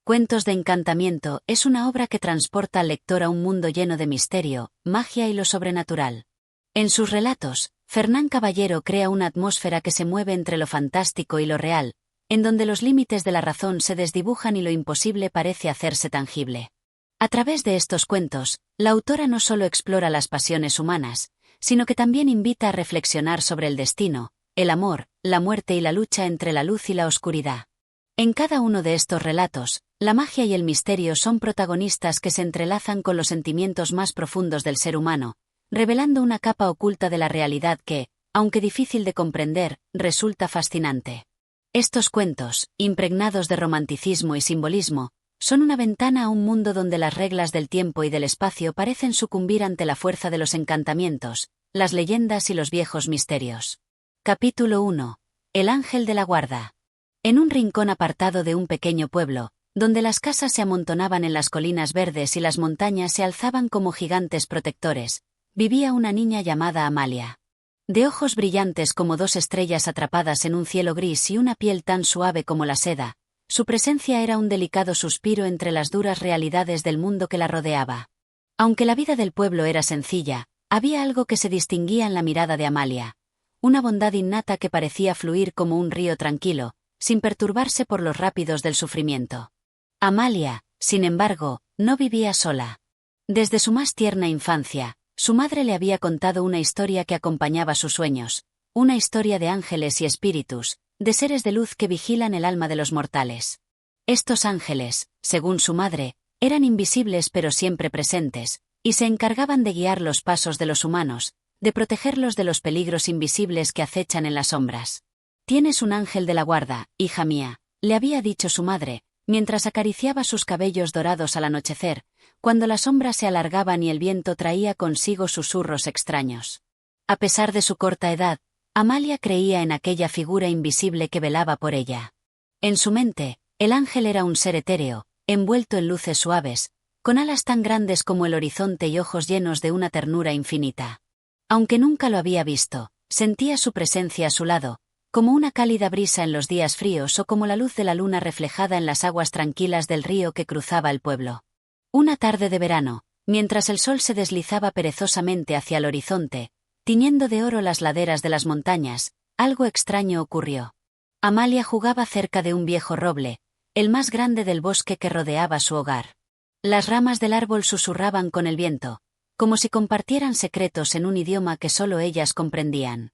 Cuentos de encantamiento es una obra que transporta al lector a un mundo lleno de misterio, magia y lo sobrenatural. En sus relatos, Fernán Caballero crea una atmósfera que se mueve entre lo fantástico y lo real, en donde los límites de la razón se desdibujan y lo imposible parece hacerse tangible. A través de estos cuentos, la autora no solo explora las pasiones humanas, sino que también invita a reflexionar sobre el destino, el amor, la muerte y la lucha entre la luz y la oscuridad. En cada uno de estos relatos, la magia y el misterio son protagonistas que se entrelazan con los sentimientos más profundos del ser humano, revelando una capa oculta de la realidad que, aunque difícil de comprender, resulta fascinante. Estos cuentos, impregnados de romanticismo y simbolismo, son una ventana a un mundo donde las reglas del tiempo y del espacio parecen sucumbir ante la fuerza de los encantamientos, las leyendas y los viejos misterios. Capítulo 1. El ángel de la guarda. En un rincón apartado de un pequeño pueblo, donde las casas se amontonaban en las colinas verdes y las montañas se alzaban como gigantes protectores, vivía una niña llamada Amalia. De ojos brillantes como dos estrellas atrapadas en un cielo gris y una piel tan suave como la seda, su presencia era un delicado suspiro entre las duras realidades del mundo que la rodeaba. Aunque la vida del pueblo era sencilla, había algo que se distinguía en la mirada de Amalia, una bondad innata que parecía fluir como un río tranquilo, sin perturbarse por los rápidos del sufrimiento. Amalia, sin embargo, no vivía sola. Desde su más tierna infancia, su madre le había contado una historia que acompañaba sus sueños, una historia de ángeles y espíritus, de seres de luz que vigilan el alma de los mortales. Estos ángeles, según su madre, eran invisibles pero siempre presentes, y se encargaban de guiar los pasos de los humanos, de protegerlos de los peligros invisibles que acechan en las sombras. «Tienes un ángel de la guarda, hija mía», le había dicho su madre, mientras acariciaba sus cabellos dorados al anochecer, cuando las sombras se alargaban y el viento traía consigo susurros extraños. A pesar de su corta edad, Amalia creía en aquella figura invisible que velaba por ella. En su mente, el ángel era un ser etéreo, envuelto en luces suaves, con alas tan grandes como el horizonte y ojos llenos de una ternura infinita. Aunque nunca lo había visto, sentía su presencia a su lado, como una cálida brisa en los días fríos o como la luz de la luna reflejada en las aguas tranquilas del río que cruzaba el pueblo. Una tarde de verano, mientras el sol se deslizaba perezosamente hacia el horizonte, tiñendo de oro las laderas de las montañas, algo extraño ocurrió. Amalia jugaba cerca de un viejo roble, el más grande del bosque que rodeaba su hogar. Las ramas del árbol susurraban con el viento, como si compartieran secretos en un idioma que solo ellas comprendían.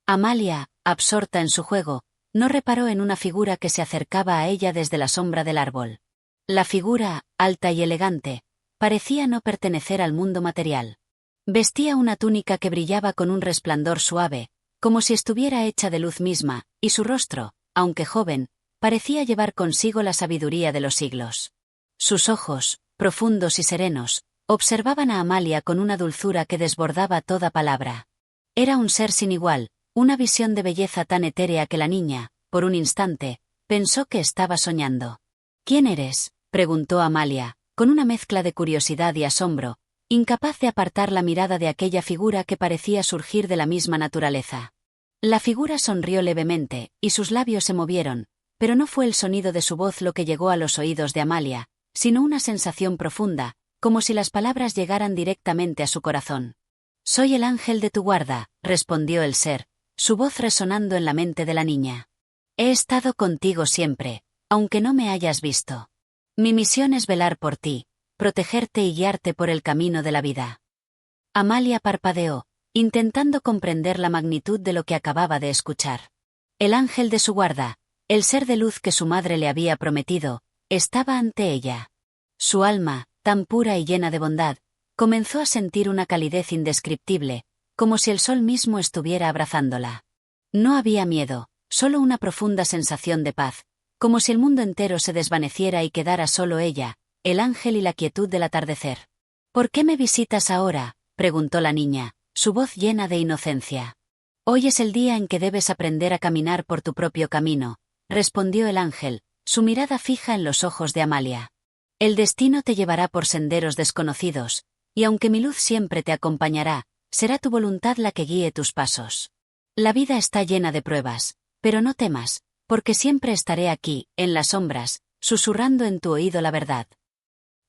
Amalia, absorta en su juego, no reparó en una figura que se acercaba a ella desde la sombra del árbol. La figura, alta y elegante, parecía no pertenecer al mundo material. Vestía una túnica que brillaba con un resplandor suave, como si estuviera hecha de luz misma, y su rostro, aunque joven, parecía llevar consigo la sabiduría de los siglos. Sus ojos, profundos y serenos, observaban a Amalia con una dulzura que desbordaba toda palabra. Era un ser sin igual, una visión de belleza tan etérea que la niña, por un instante, pensó que estaba soñando. «¿Quién eres?», preguntó Amalia, con una mezcla de curiosidad y asombro, incapaz de apartar la mirada de aquella figura que parecía surgir de la misma naturaleza. La figura sonrió levemente, y sus labios se movieron, pero no fue el sonido de su voz lo que llegó a los oídos de Amalia, sino una sensación profunda, como si las palabras llegaran directamente a su corazón. «Soy el ángel de tu guarda», respondió el ser, su voz resonando en la mente de la niña. «He estado contigo siempre, aunque no me hayas visto. Mi misión es velar por ti, protegerte y guiarte por el camino de la vida». Amalia parpadeó, intentando comprender la magnitud de lo que acababa de escuchar. El ángel de su guarda, el ser de luz que su madre le había prometido, estaba ante ella. Su alma, tan pura y llena de bondad, comenzó a sentir una calidez indescriptible, como si el sol mismo estuviera abrazándola. No había miedo, solo una profunda sensación de paz, como si el mundo entero se desvaneciera y quedara solo ella, el ángel y la quietud del atardecer. «¿Por qué me visitas ahora?», preguntó la niña, su voz llena de inocencia. «Hoy es el día en que debes aprender a caminar por tu propio camino», respondió el ángel, su mirada fija en los ojos de Amalia. «El destino te llevará por senderos desconocidos, y aunque mi luz siempre te acompañará, será tu voluntad la que guíe tus pasos. La vida está llena de pruebas, pero no temas, porque siempre estaré aquí, en las sombras, susurrando en tu oído la verdad.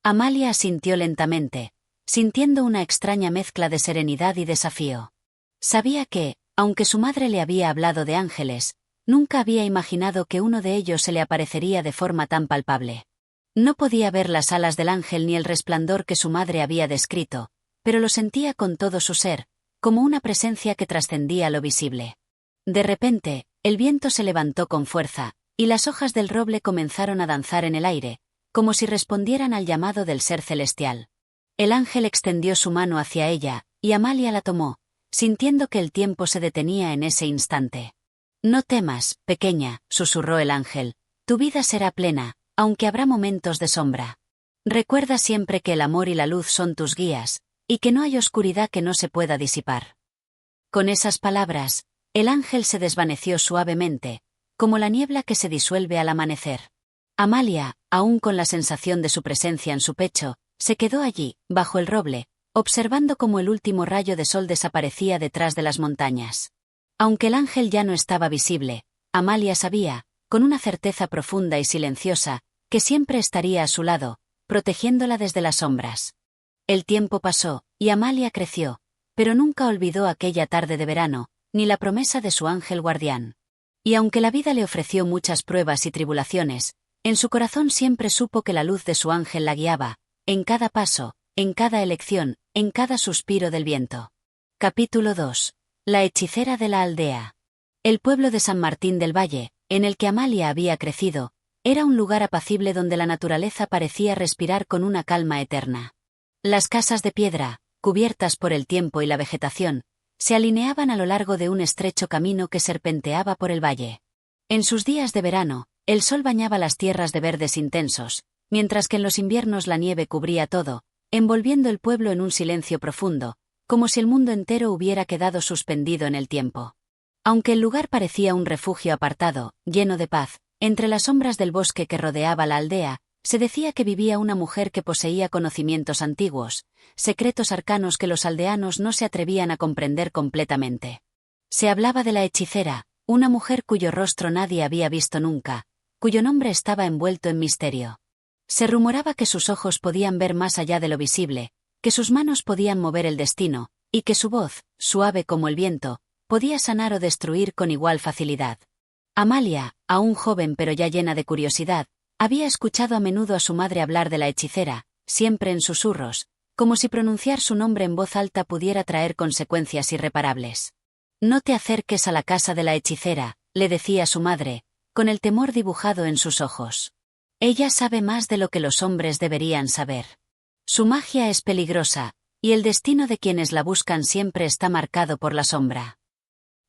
Amalia asintió lentamente, sintiendo una extraña mezcla de serenidad y desafío. Sabía que, aunque su madre le había hablado de ángeles, nunca había imaginado que uno de ellos se le aparecería de forma tan palpable. No podía ver las alas del ángel ni el resplandor que su madre había descrito, pero lo sentía con todo su ser, como una presencia que trascendía lo visible. De repente, el viento se levantó con fuerza, y las hojas del roble comenzaron a danzar en el aire, como si respondieran al llamado del ser celestial. El ángel extendió su mano hacia ella, y Amalia la tomó, sintiendo que el tiempo se detenía en ese instante. No temas, pequeña, susurró el ángel, tu vida será plena, aunque habrá momentos de sombra. Recuerda siempre que el amor y la luz son tus guías, y que no hay oscuridad que no se pueda disipar. Con esas palabras, el ángel se desvaneció suavemente, como la niebla que se disuelve al amanecer. Amalia, aún con la sensación de su presencia en su pecho, se quedó allí, bajo el roble, observando cómo el último rayo de sol desaparecía detrás de las montañas. Aunque el ángel ya no estaba visible, Amalia sabía, con una certeza profunda y silenciosa, que siempre estaría a su lado, protegiéndola desde las sombras. El tiempo pasó, y Amalia creció, pero nunca olvidó aquella tarde de verano, ni la promesa de su ángel guardián. Y aunque la vida le ofreció muchas pruebas y tribulaciones, en su corazón siempre supo que la luz de su ángel la guiaba, en cada paso, en cada elección, en cada suspiro del viento. Capítulo 2. La hechicera de la aldea. El pueblo de San Martín del Valle, en el que Amalia había crecido, era un lugar apacible donde la naturaleza parecía respirar con una calma eterna. Las casas de piedra, cubiertas por el tiempo y la vegetación, se alineaban a lo largo de un estrecho camino que serpenteaba por el valle. En sus días de verano, el sol bañaba las tierras de verdes intensos, mientras que en los inviernos la nieve cubría todo, envolviendo el pueblo en un silencio profundo, como si el mundo entero hubiera quedado suspendido en el tiempo. Aunque el lugar parecía un refugio apartado, lleno de paz, entre las sombras del bosque que rodeaba la aldea, se decía que vivía una mujer que poseía conocimientos antiguos, secretos arcanos que los aldeanos no se atrevían a comprender completamente. Se hablaba de la hechicera, una mujer cuyo rostro nadie había visto nunca, cuyo nombre estaba envuelto en misterio. Se rumoraba que sus ojos podían ver más allá de lo visible, que sus manos podían mover el destino, y que su voz, suave como el viento, podía sanar o destruir con igual facilidad. Amalia, aún joven pero ya llena de curiosidad, había escuchado a menudo a su madre hablar de la hechicera, siempre en susurros, como si pronunciar su nombre en voz alta pudiera traer consecuencias irreparables. No te acerques a la casa de la hechicera, le decía su madre, con el temor dibujado en sus ojos. Ella sabe más de lo que los hombres deberían saber. Su magia es peligrosa, y el destino de quienes la buscan siempre está marcado por la sombra.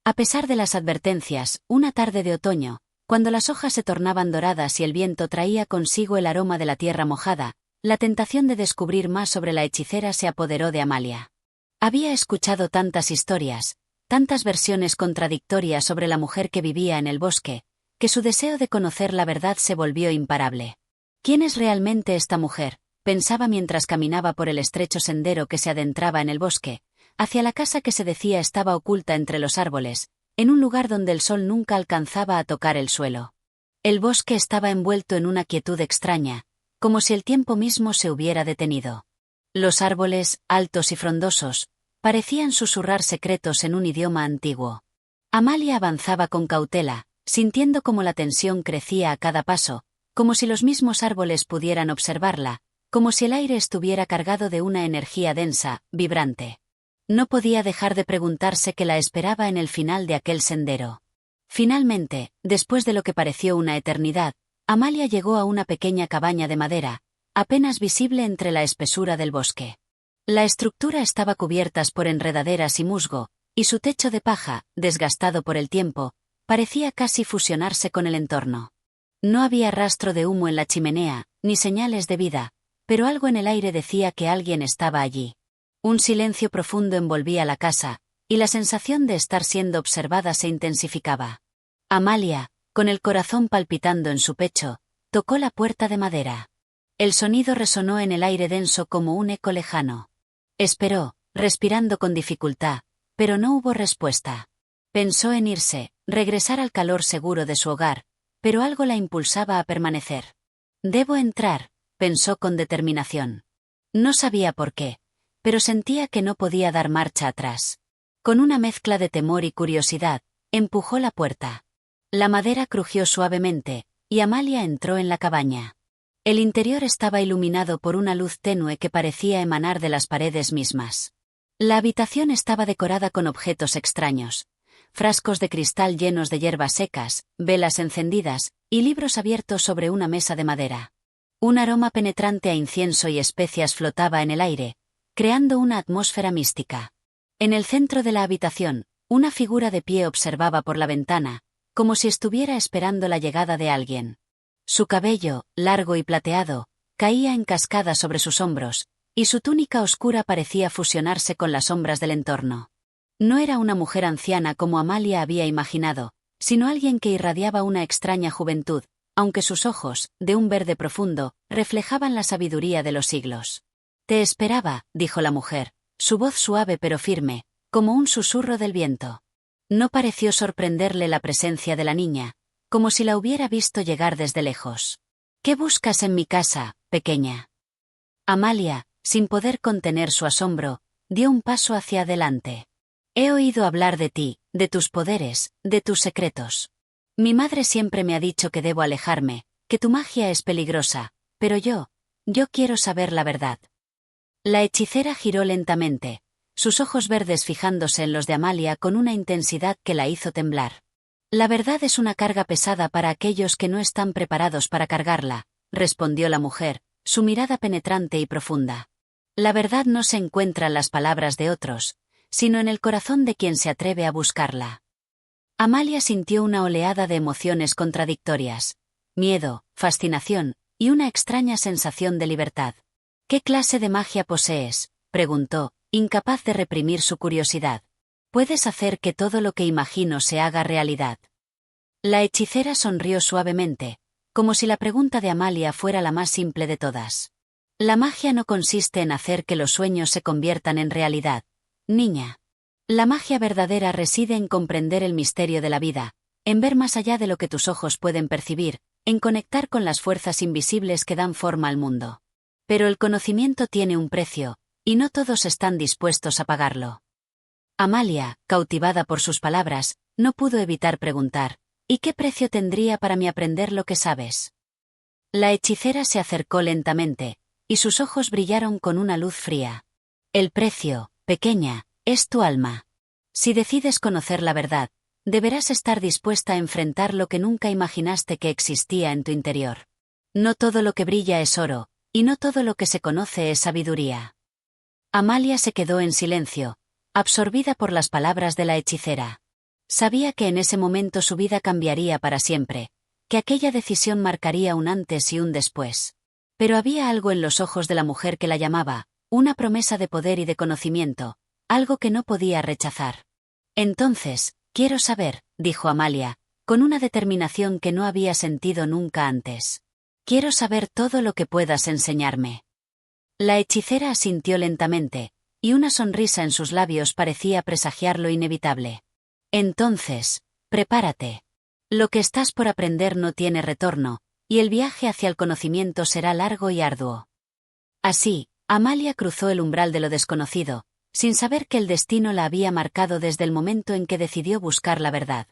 A pesar de las advertencias, una tarde de otoño, cuando las hojas se tornaban doradas y el viento traía consigo el aroma de la tierra mojada, la tentación de descubrir más sobre la hechicera se apoderó de Amalia. Había escuchado tantas historias, tantas versiones contradictorias sobre la mujer que vivía en el bosque, que su deseo de conocer la verdad se volvió imparable. ¿Quién es realmente esta mujer?, pensaba mientras caminaba por el estrecho sendero que se adentraba en el bosque, hacia la casa que se decía estaba oculta entre los árboles, en un lugar donde el sol nunca alcanzaba a tocar el suelo. El bosque estaba envuelto en una quietud extraña, como si el tiempo mismo se hubiera detenido. Los árboles, altos y frondosos, parecían susurrar secretos en un idioma antiguo. Amalia avanzaba con cautela, sintiendo cómo la tensión crecía a cada paso, como si los mismos árboles pudieran observarla, como si el aire estuviera cargado de una energía densa, vibrante. No podía dejar de preguntarse qué la esperaba en el final de aquel sendero. Finalmente, después de lo que pareció una eternidad, Amalia llegó a una pequeña cabaña de madera, apenas visible entre la espesura del bosque. La estructura estaba cubierta por enredaderas y musgo, y su techo de paja, desgastado por el tiempo, parecía casi fusionarse con el entorno. No había rastro de humo en la chimenea, ni señales de vida, pero algo en el aire decía que alguien estaba allí. Un silencio profundo envolvía la casa, y la sensación de estar siendo observada se intensificaba. Amalia, con el corazón palpitando en su pecho, tocó la puerta de madera. El sonido resonó en el aire denso como un eco lejano. Esperó, respirando con dificultad, pero no hubo respuesta. Pensó en irse, regresar al calor seguro de su hogar, pero algo la impulsaba a permanecer. Debo entrar, pensó con determinación. No sabía por qué, pero sentía que no podía dar marcha atrás. Con una mezcla de temor y curiosidad, empujó la puerta. La madera crujió suavemente, y Amalia entró en la cabaña. El interior estaba iluminado por una luz tenue que parecía emanar de las paredes mismas. La habitación estaba decorada con objetos extraños: frascos de cristal llenos de hierbas secas, velas encendidas, y libros abiertos sobre una mesa de madera. Un aroma penetrante a incienso y especias flotaba en el aire, creando una atmósfera mística. En el centro de la habitación, una figura de pie observaba por la ventana, como si estuviera esperando la llegada de alguien. Su cabello, largo y plateado, caía en cascada sobre sus hombros, y su túnica oscura parecía fusionarse con las sombras del entorno. No era una mujer anciana como Amalia había imaginado, sino alguien que irradiaba una extraña juventud, aunque sus ojos, de un verde profundo, reflejaban la sabiduría de los siglos. «Te esperaba», dijo la mujer, su voz suave pero firme, como un susurro del viento. No pareció sorprenderle la presencia de la niña, como si la hubiera visto llegar desde lejos. «¿Qué buscas en mi casa, pequeña?» Amalia, sin poder contener su asombro, dio un paso hacia adelante. «He oído hablar de ti, de tus poderes, de tus secretos. Mi madre siempre me ha dicho que debo alejarme, que tu magia es peligrosa, pero yo quiero saber la verdad». La hechicera giró lentamente, sus ojos verdes fijándose en los de Amalia con una intensidad que la hizo temblar. «La verdad es una carga pesada para aquellos que no están preparados para cargarla», respondió la mujer, su mirada penetrante y profunda. «La verdad no se encuentra en las palabras de otros, sino en el corazón de quien se atreve a buscarla». Amalia sintió una oleada de emociones contradictorias: miedo, fascinación, y una extraña sensación de libertad. «¿Qué clase de magia posees?», preguntó, incapaz de reprimir su curiosidad. «Puedes hacer que todo lo que imagino se haga realidad». La hechicera sonrió suavemente, como si la pregunta de Amalia fuera la más simple de todas. «La magia no consiste en hacer que los sueños se conviertan en realidad, niña. La magia verdadera reside en comprender el misterio de la vida, en ver más allá de lo que tus ojos pueden percibir, en conectar con las fuerzas invisibles que dan forma al mundo. Pero el conocimiento tiene un precio, y no todos están dispuestos a pagarlo». Amalia, cautivada por sus palabras, no pudo evitar preguntar: «¿Y qué precio tendría para mí aprender lo que sabes?». La hechicera se acercó lentamente, y sus ojos brillaron con una luz fría. «El precio, pequeña, es tu alma. Si decides conocer la verdad, deberás estar dispuesta a enfrentar lo que nunca imaginaste que existía en tu interior. No todo lo que brilla es oro, y no todo lo que se conoce es sabiduría». Amalia se quedó en silencio, absorbida por las palabras de la hechicera. Sabía que en ese momento su vida cambiaría para siempre, que aquella decisión marcaría un antes y un después. Pero había algo en los ojos de la mujer que la llamaba, una promesa de poder y de conocimiento, algo que no podía rechazar. «Entonces, quiero saber», dijo Amalia, con una determinación que no había sentido nunca antes. «Quiero saber todo lo que puedas enseñarme». La hechicera asintió lentamente, y una sonrisa en sus labios parecía presagiar lo inevitable. «Entonces, prepárate. Lo que estás por aprender no tiene retorno, y el viaje hacia el conocimiento será largo y arduo». Así, Amalia cruzó el umbral de lo desconocido, sin saber que el destino la había marcado desde el momento en que decidió buscar la verdad.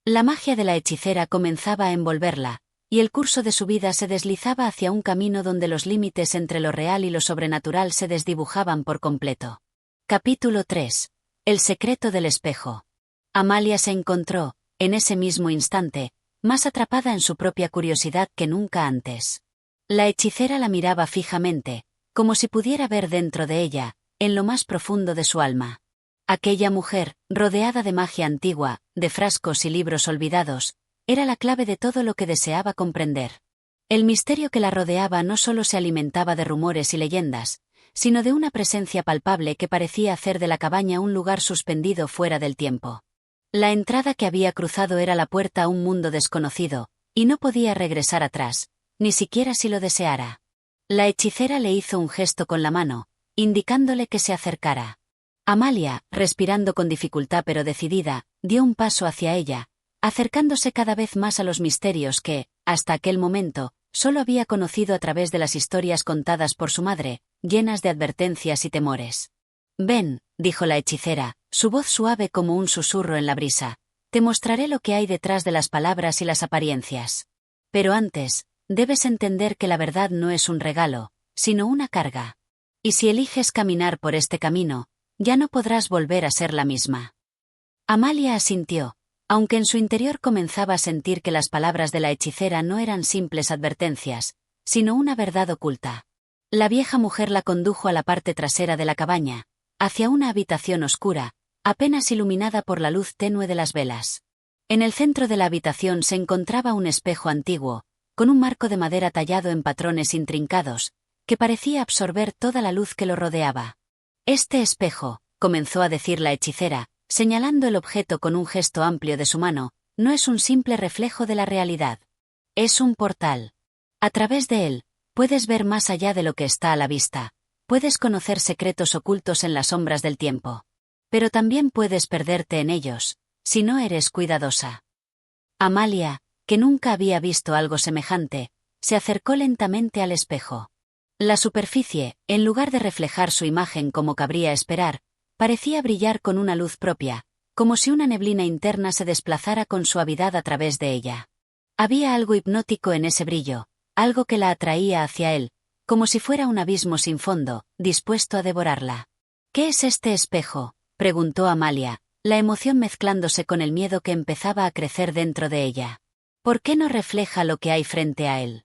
La magia de la hechicera comenzaba a envolverla, y el curso de su vida se deslizaba hacia un camino donde los límites entre lo real y lo sobrenatural se desdibujaban por completo. Capítulo 3. El secreto del espejo. Amalia se encontró, en ese mismo instante, más atrapada en su propia curiosidad que nunca antes. La hechicera la miraba fijamente, como si pudiera ver dentro de ella, en lo más profundo de su alma. Aquella mujer, rodeada de magia antigua, de frascos y libros olvidados, era la clave de todo lo que deseaba comprender. El misterio que la rodeaba no solo se alimentaba de rumores y leyendas, sino de una presencia palpable que parecía hacer de la cabaña un lugar suspendido fuera del tiempo. La entrada que había cruzado era la puerta a un mundo desconocido, y no podía regresar atrás, ni siquiera si lo deseara. La hechicera le hizo un gesto con la mano, indicándole que se acercara. Amalia, respirando con dificultad pero decidida, dio un paso hacia ella, acercándose cada vez más a los misterios que, hasta aquel momento, solo había conocido a través de las historias contadas por su madre, llenas de advertencias y temores. «Ven», dijo la hechicera, su voz suave como un susurro en la brisa. «Te mostraré lo que hay detrás de las palabras y las apariencias. Pero antes, debes entender que la verdad no es un regalo, sino una carga. Y si eliges caminar por este camino, ya no podrás volver a ser la misma». Amalia asintió, aunque en su interior comenzaba a sentir que las palabras de la hechicera no eran simples advertencias, sino una verdad oculta. La vieja mujer la condujo a la parte trasera de la cabaña, hacia una habitación oscura, apenas iluminada por la luz tenue de las velas. En el centro de la habitación se encontraba un espejo antiguo, con un marco de madera tallado en patrones intrincados, que parecía absorber toda la luz que lo rodeaba. «Este espejo», comenzó a decir la hechicera, señalando el objeto con un gesto amplio de su mano, «no es un simple reflejo de la realidad. Es un portal. A través de él, puedes ver más allá de lo que está a la vista, puedes conocer secretos ocultos en las sombras del tiempo. Pero también puedes perderte en ellos, si no eres cuidadosa». Amalia, que nunca había visto algo semejante, se acercó lentamente al espejo. La superficie, en lugar de reflejar su imagen como cabría esperar, parecía brillar con una luz propia, como si una neblina interna se desplazara con suavidad a través de ella. Había algo hipnótico en ese brillo, algo que la atraía hacia él, como si fuera un abismo sin fondo, dispuesto a devorarla. «¿Qué es este espejo?», preguntó Amalia, la emoción mezclándose con el miedo que empezaba a crecer dentro de ella. «¿Por qué no refleja lo que hay frente a él?».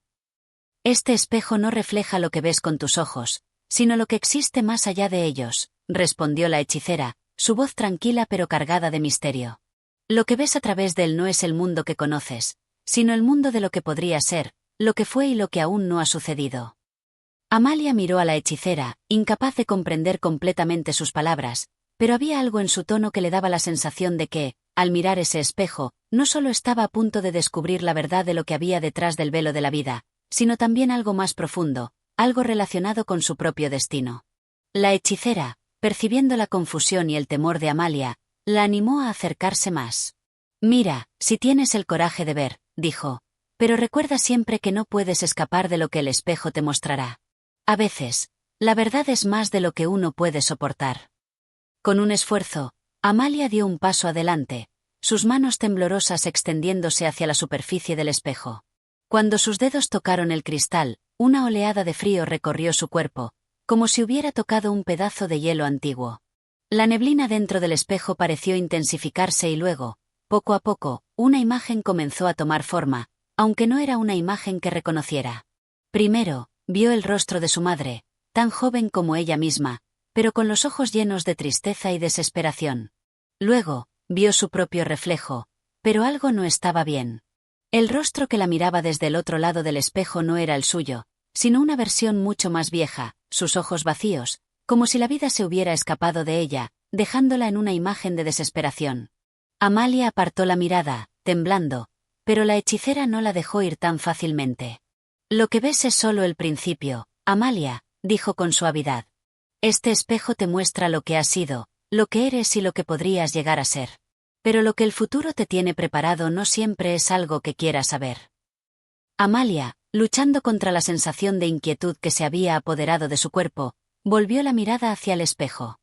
«Este espejo no refleja lo que ves con tus ojos, sino lo que existe más allá de ellos», respondió la hechicera, su voz tranquila pero cargada de misterio. «Lo que ves a través de él no es el mundo que conoces, sino el mundo de lo que podría ser, lo que fue y lo que aún no ha sucedido». Amalia miró a la hechicera, incapaz de comprender completamente sus palabras, pero había algo en su tono que le daba la sensación de que, al mirar ese espejo, no solo estaba a punto de descubrir la verdad de lo que había detrás del velo de la vida, sino también algo más profundo, algo relacionado con su propio destino. La hechicera, percibiendo la confusión y el temor de Amalia, la animó a acercarse más. «Mira, si tienes el coraje de ver», dijo, «pero recuerda siempre que no puedes escapar de lo que el espejo te mostrará. A veces, la verdad es más de lo que uno puede soportar». Con un esfuerzo, Amalia dio un paso adelante, sus manos temblorosas extendiéndose hacia la superficie del espejo. Cuando sus dedos tocaron el cristal, una oleada de frío recorrió su cuerpo, como si hubiera tocado un pedazo de hielo antiguo. La neblina dentro del espejo pareció intensificarse y luego, poco a poco, una imagen comenzó a tomar forma, aunque no era una imagen que reconociera. Primero, vio el rostro de su madre, tan joven como ella misma, pero con los ojos llenos de tristeza y desesperación. Luego, vio su propio reflejo, pero algo no estaba bien. El rostro que la miraba desde el otro lado del espejo no era el suyo, sino una versión mucho más vieja, sus ojos vacíos, como si la vida se hubiera escapado de ella, dejándola en una imagen de desesperación. Amalia apartó la mirada, temblando, pero la hechicera no la dejó ir tan fácilmente. «Lo que ves es solo el principio, Amalia», dijo con suavidad. «Este espejo te muestra lo que has sido, lo que eres y lo que podrías llegar a ser. Pero lo que el futuro te tiene preparado no siempre es algo que quieras saber». Amalia, luchando contra la sensación de inquietud que se había apoderado de su cuerpo, volvió la mirada hacia el espejo.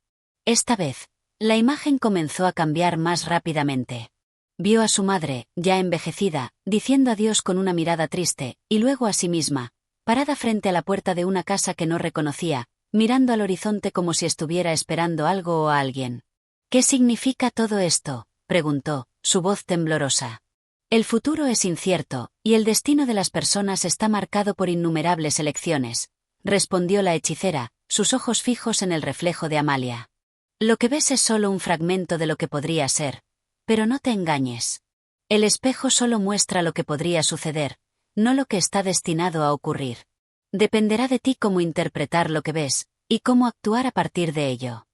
Esta vez, la imagen comenzó a cambiar más rápidamente. Vio a su madre, ya envejecida, diciendo adiós con una mirada triste, y luego a sí misma, parada frente a la puerta de una casa que no reconocía, mirando al horizonte como si estuviera esperando algo o a alguien. «¿Qué significa todo esto?», preguntó, su voz temblorosa. «El futuro es incierto, y el destino de las personas está marcado por innumerables elecciones», respondió la hechicera, sus ojos fijos en el reflejo de Amalia. «Lo que ves es solo un fragmento de lo que podría ser, pero no te engañes. El espejo solo muestra lo que podría suceder, no lo que está destinado a ocurrir. Dependerá de ti cómo interpretar lo que ves, y cómo actuar a partir de ello».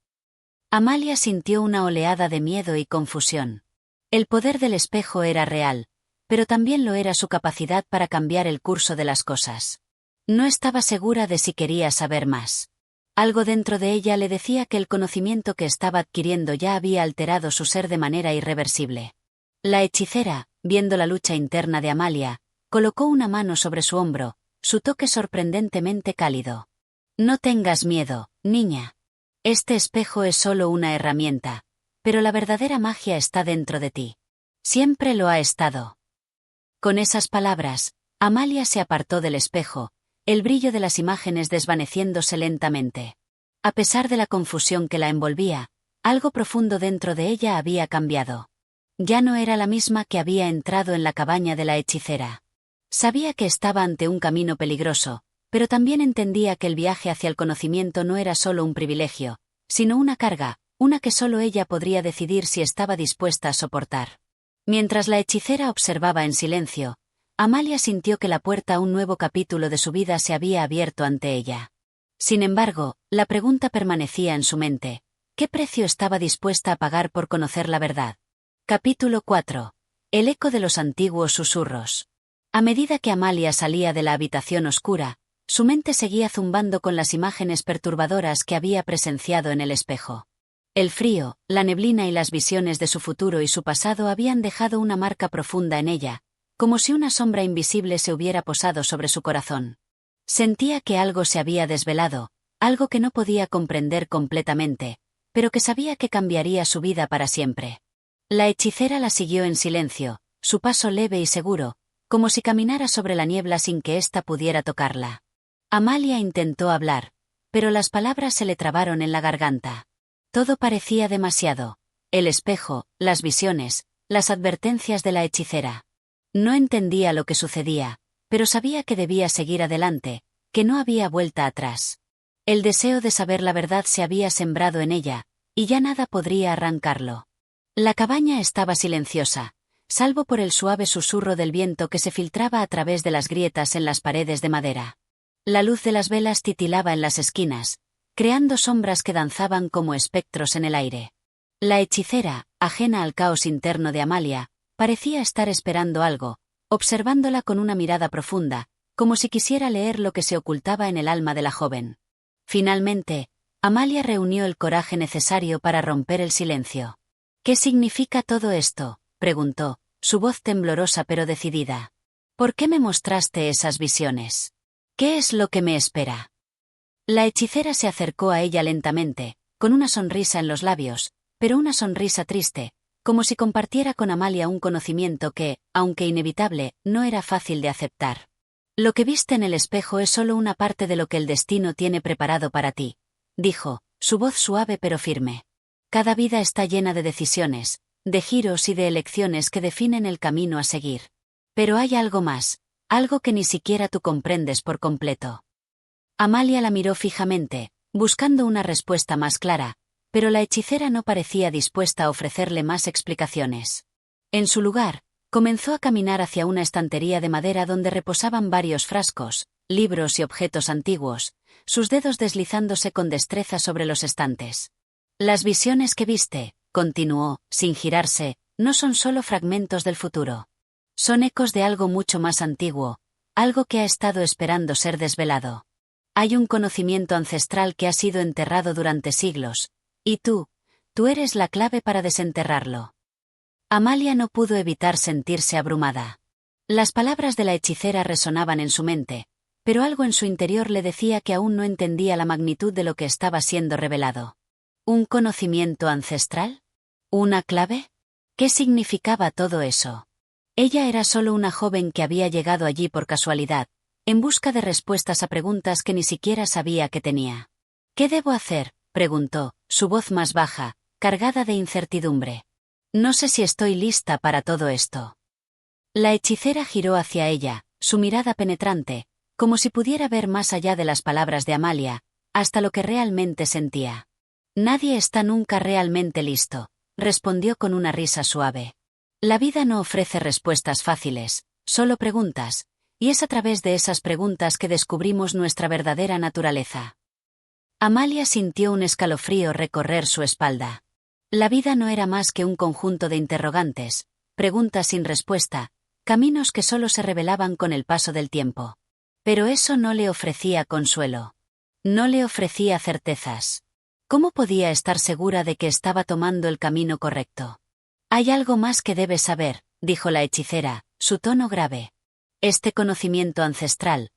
Amalia sintió una oleada de miedo y confusión. El poder del espejo era real, pero también lo era su capacidad para cambiar el curso de las cosas. No estaba segura de si quería saber más. Algo dentro de ella le decía que el conocimiento que estaba adquiriendo ya había alterado su ser de manera irreversible. La hechicera, viendo la lucha interna de Amalia, colocó una mano sobre su hombro, su toque sorprendentemente cálido. No tengas miedo, niña. Este espejo es solo una herramienta, pero la verdadera magia está dentro de ti. Siempre lo ha estado. Con esas palabras, Amalia se apartó del espejo, el brillo de las imágenes desvaneciéndose lentamente. A pesar de la confusión que la envolvía, algo profundo dentro de ella había cambiado. Ya no era la misma que había entrado en la cabaña de la hechicera. Sabía que estaba ante un camino peligroso, pero también entendía que el viaje hacia el conocimiento no era solo un privilegio, sino una carga, una que solo ella podría decidir si estaba dispuesta a soportar. Mientras la hechicera observaba en silencio, Amalia sintió que la puerta a un nuevo capítulo de su vida se había abierto ante ella. Sin embargo, la pregunta permanecía en su mente: ¿qué precio estaba dispuesta a pagar por conocer la verdad? Capítulo 4. El eco de los antiguos susurros. A medida que Amalia salía de la habitación oscura, su mente seguía zumbando con las imágenes perturbadoras que había presenciado en el espejo. El frío, la neblina y las visiones de su futuro y su pasado habían dejado una marca profunda en ella, como si una sombra invisible se hubiera posado sobre su corazón. Sentía que algo se había desvelado, algo que no podía comprender completamente, pero que sabía que cambiaría su vida para siempre. La hechicera la siguió en silencio, su paso leve y seguro, como si caminara sobre la niebla sin que ésta pudiera tocarla. Amalia intentó hablar, pero las palabras se le trabaron en la garganta. Todo parecía demasiado: el espejo, las visiones, las advertencias de la hechicera. No entendía lo que sucedía, pero sabía que debía seguir adelante, que no había vuelta atrás. El deseo de saber la verdad se había sembrado en ella, y ya nada podría arrancarlo. La cabaña estaba silenciosa, salvo por el suave susurro del viento que se filtraba a través de las grietas en las paredes de madera. La luz de las velas titilaba en las esquinas, creando sombras que danzaban como espectros en el aire. La hechicera, ajena al caos interno de Amalia, parecía estar esperando algo, observándola con una mirada profunda, como si quisiera leer lo que se ocultaba en el alma de la joven. Finalmente, Amalia reunió el coraje necesario para romper el silencio. «¿Qué significa todo esto?», preguntó, su voz temblorosa pero decidida. «¿Por qué me mostraste esas visiones? ¿Qué es lo que me espera?». La hechicera se acercó a ella lentamente, con una sonrisa en los labios, pero una sonrisa triste, como si compartiera con Amalia un conocimiento que, aunque inevitable, no era fácil de aceptar. «Lo que viste en el espejo es solo una parte de lo que el destino tiene preparado para ti», dijo, su voz suave pero firme. «Cada vida está llena de decisiones, de giros y de elecciones que definen el camino a seguir. Pero hay algo más, algo que ni siquiera tú comprendes por completo». Amalia la miró fijamente, buscando una respuesta más clara, pero la hechicera no parecía dispuesta a ofrecerle más explicaciones. En su lugar, comenzó a caminar hacia una estantería de madera donde reposaban varios frascos, libros y objetos antiguos, sus dedos deslizándose con destreza sobre los estantes. «Las visiones que viste», continuó, sin girarse, «no son solo fragmentos del futuro. Son ecos de algo mucho más antiguo, algo que ha estado esperando ser desvelado. Hay un conocimiento ancestral que ha sido enterrado durante siglos, y tú eres la clave para desenterrarlo». Amalia no pudo evitar sentirse abrumada. Las palabras de la hechicera resonaban en su mente, pero algo en su interior le decía que aún no entendía la magnitud de lo que estaba siendo revelado. ¿Un conocimiento ancestral? ¿Una clave? ¿Qué significaba todo eso? Ella era solo una joven que había llegado allí por casualidad, en busca de respuestas a preguntas que ni siquiera sabía que tenía. «¿Qué debo hacer?», preguntó, su voz más baja, cargada de incertidumbre. «No sé si estoy lista para todo esto». La hechicera giró hacia ella, su mirada penetrante, como si pudiera ver más allá de las palabras de Amalia, hasta lo que realmente sentía. «Nadie está nunca realmente listo», respondió con una risa suave. «La vida no ofrece respuestas fáciles, solo preguntas, y es a través de esas preguntas que descubrimos nuestra verdadera naturaleza». Amalia sintió un escalofrío recorrer su espalda. La vida no era más que un conjunto de interrogantes, preguntas sin respuesta, caminos que solo se revelaban con el paso del tiempo. Pero eso no le ofrecía consuelo. No le ofrecía certezas. ¿Cómo podía estar segura de que estaba tomando el camino correcto? «Hay algo más que debes saber», dijo la hechicera, su tono grave. «Este conocimiento ancestral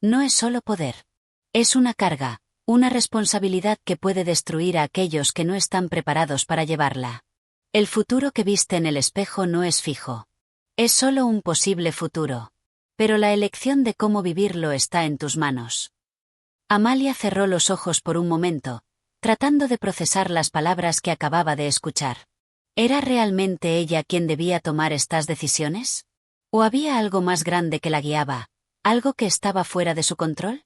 no es solo poder. Es una carga, una responsabilidad que puede destruir a aquellos que no están preparados para llevarla. El futuro que viste en el espejo no es fijo. Es solo un posible futuro. Pero la elección de cómo vivirlo está en tus manos. Amalia cerró los ojos por un momento, tratando de procesar las palabras que acababa de escuchar. ¿Era realmente ella quien debía tomar estas decisiones? ¿O había algo más grande que la guiaba, algo que estaba fuera de su control?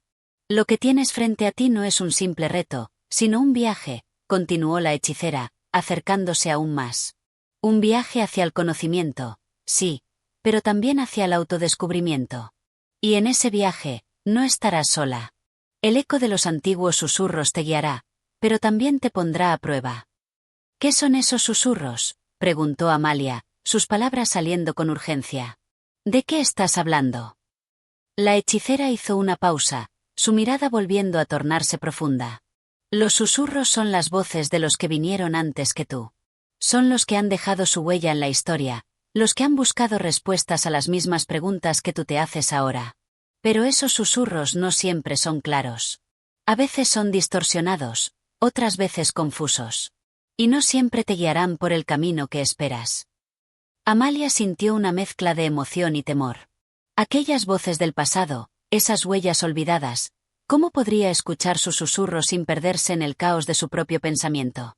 Lo que tienes frente a ti no es un simple reto, sino un viaje, continuó la hechicera, acercándose aún más. Un viaje hacia el conocimiento, sí, pero también hacia el autodescubrimiento. Y en ese viaje, no estarás sola. El eco de los antiguos susurros te guiará, pero también te pondrá a prueba. ¿Qué son esos susurros?, preguntó Amalia, sus palabras saliendo con urgencia. ¿De qué estás hablando? La hechicera hizo una pausa, su mirada volviendo a tornarse profunda. Los susurros son las voces de los que vinieron antes que tú. Son los que han dejado su huella en la historia, los que han buscado respuestas a las mismas preguntas que tú te haces ahora. Pero esos susurros no siempre son claros. A veces son distorsionados, otras veces confusos. Y no siempre te guiarán por el camino que esperas. Amalia sintió una mezcla de emoción y temor. Aquellas voces del pasado, esas huellas olvidadas, ¿cómo podría escuchar sus susurros sin perderse en el caos de su propio pensamiento?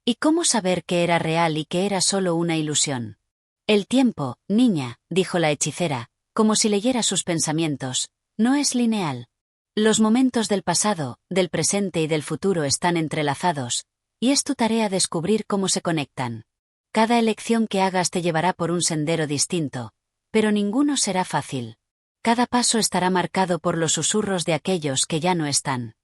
¿Y cómo saber qué era real y qué era solo una ilusión? El tiempo, niña, dijo la hechicera, como si leyera sus pensamientos, no es lineal. Los momentos del pasado, del presente y del futuro están entrelazados, y es tu tarea descubrir cómo se conectan. Cada elección que hagas te llevará por un sendero distinto, pero ninguno será fácil. Cada paso estará marcado por los susurros de aquellos que ya no están.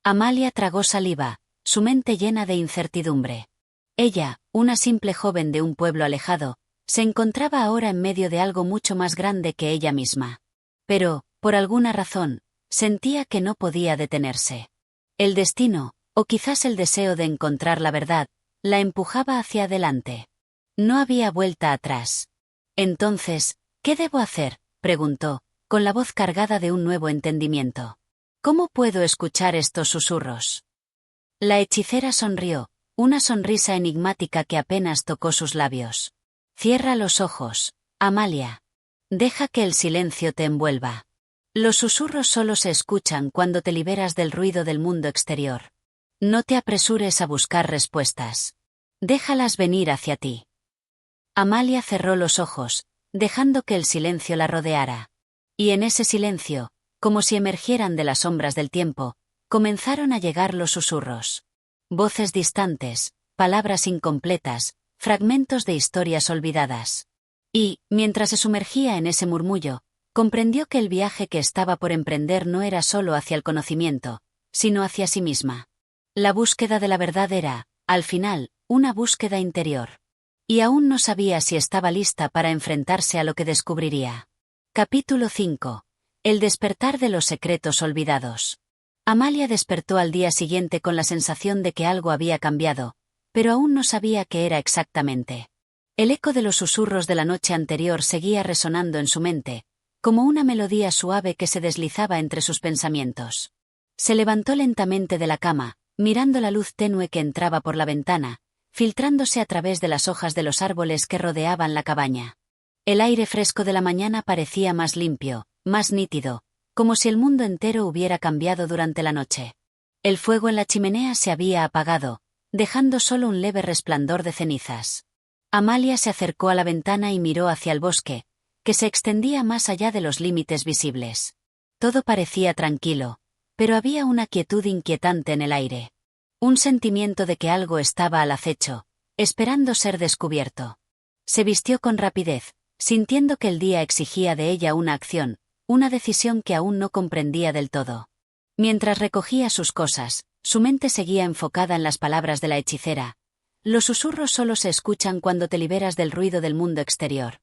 Amalia tragó saliva, su mente llena de incertidumbre. Ella, una simple joven de un pueblo alejado, se encontraba ahora en medio de algo mucho más grande que ella misma. Pero, por alguna razón, sentía que no podía detenerse. El destino, o quizás el deseo de encontrar la verdad, la empujaba hacia adelante. No había vuelta atrás. Entonces, ¿qué debo hacer?, preguntó, con la voz cargada de un nuevo entendimiento. ¿Cómo puedo escuchar estos susurros? La hechicera sonrió, una sonrisa enigmática que apenas tocó sus labios. Cierra los ojos, Amalia. Deja que el silencio te envuelva. Los susurros solo se escuchan cuando te liberas del ruido del mundo exterior. No te apresures a buscar respuestas. Déjalas venir hacia ti. Amalia cerró los ojos, dejando que el silencio la rodeara. Y en ese silencio, como si emergieran de las sombras del tiempo, comenzaron a llegar los susurros. Voces distantes, palabras incompletas, fragmentos de historias olvidadas. Y, mientras se sumergía en ese murmullo, comprendió que el viaje que estaba por emprender no era solo hacia el conocimiento, sino hacia sí misma. La búsqueda de la verdad era, al final, una búsqueda interior. Y aún no sabía si estaba lista para enfrentarse a lo que descubriría. Capítulo 5. El despertar de los secretos olvidados. Amalia despertó al día siguiente con la sensación de que algo había cambiado, pero aún no sabía qué era exactamente. El eco de los susurros de la noche anterior seguía resonando en su mente, como una melodía suave que se deslizaba entre sus pensamientos. Se levantó lentamente de la cama, mirando la luz tenue que entraba por la ventana, filtrándose a través de las hojas de los árboles que rodeaban la cabaña. El aire fresco de la mañana parecía más limpio, más nítido, como si el mundo entero hubiera cambiado durante la noche. El fuego en la chimenea se había apagado, dejando solo un leve resplandor de cenizas. Amalia se acercó a la ventana y miró hacia el bosque, que se extendía más allá de los límites visibles. Todo parecía tranquilo, pero había una quietud inquietante en el aire. Un sentimiento de que algo estaba al acecho, esperando ser descubierto. Se vistió con rapidez, sintiendo que el día exigía de ella una acción, una decisión que aún no comprendía del todo. Mientras recogía sus cosas, su mente seguía enfocada en las palabras de la hechicera. Los susurros solo se escuchan cuando te liberas del ruido del mundo exterior.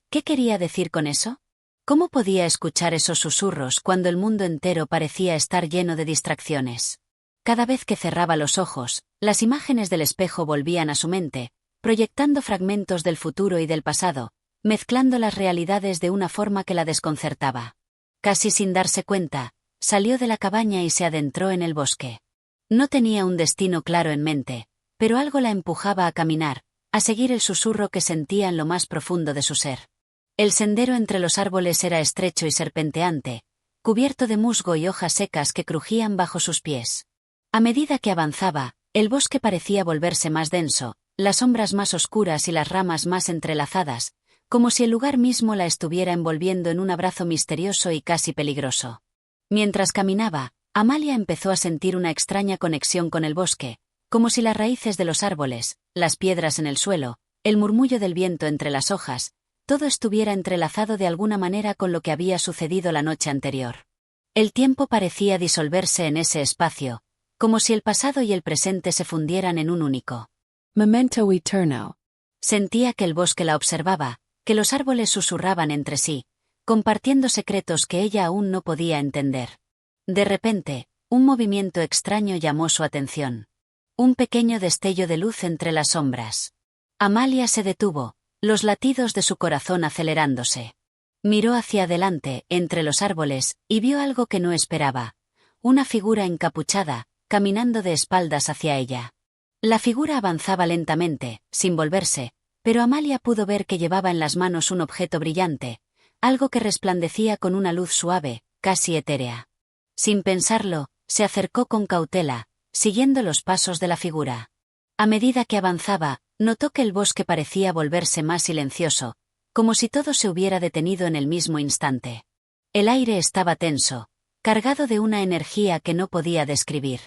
¿Qué quería decir con eso? ¿Cómo podía escuchar esos susurros cuando el mundo entero parecía estar lleno de distracciones? Cada vez que cerraba los ojos, las imágenes del espejo volvían a su mente, proyectando fragmentos del futuro y del pasado, mezclando las realidades de una forma que la desconcertaba. Casi sin darse cuenta, salió de la cabaña y se adentró en el bosque. No tenía un destino claro en mente, pero algo la empujaba a caminar, a seguir el susurro que sentía en lo más profundo de su ser. El sendero entre los árboles era estrecho y serpenteante, cubierto de musgo y hojas secas que crujían bajo sus pies. A medida que avanzaba, el bosque parecía volverse más denso, las sombras más oscuras y las ramas más entrelazadas, como si el lugar mismo la estuviera envolviendo en un abrazo misterioso y casi peligroso. Mientras caminaba, Amalia empezó a sentir una extraña conexión con el bosque, como si las raíces de los árboles, las piedras en el suelo, el murmullo del viento entre las hojas, todo estuviera entrelazado de alguna manera con lo que había sucedido la noche anterior. El tiempo parecía disolverse en ese espacio, como si el pasado y el presente se fundieran en un único Memento eterno. Sentía que el bosque la observaba, que los árboles susurraban entre sí, compartiendo secretos que ella aún no podía entender. De repente, un movimiento extraño llamó su atención. Un pequeño destello de luz entre las sombras. Amalia se detuvo, los latidos de su corazón acelerándose. Miró hacia adelante, entre los árboles, y vio algo que no esperaba. Una figura encapuchada, caminando de espaldas hacia ella. La figura avanzaba lentamente, sin volverse, pero Amalia pudo ver que llevaba en las manos un objeto brillante, algo que resplandecía con una luz suave, casi etérea. Sin pensarlo, se acercó con cautela, siguiendo los pasos de la figura. A medida que avanzaba, notó que el bosque parecía volverse más silencioso, como si todo se hubiera detenido en el mismo instante. El aire estaba tenso, cargado de una energía que no podía describir.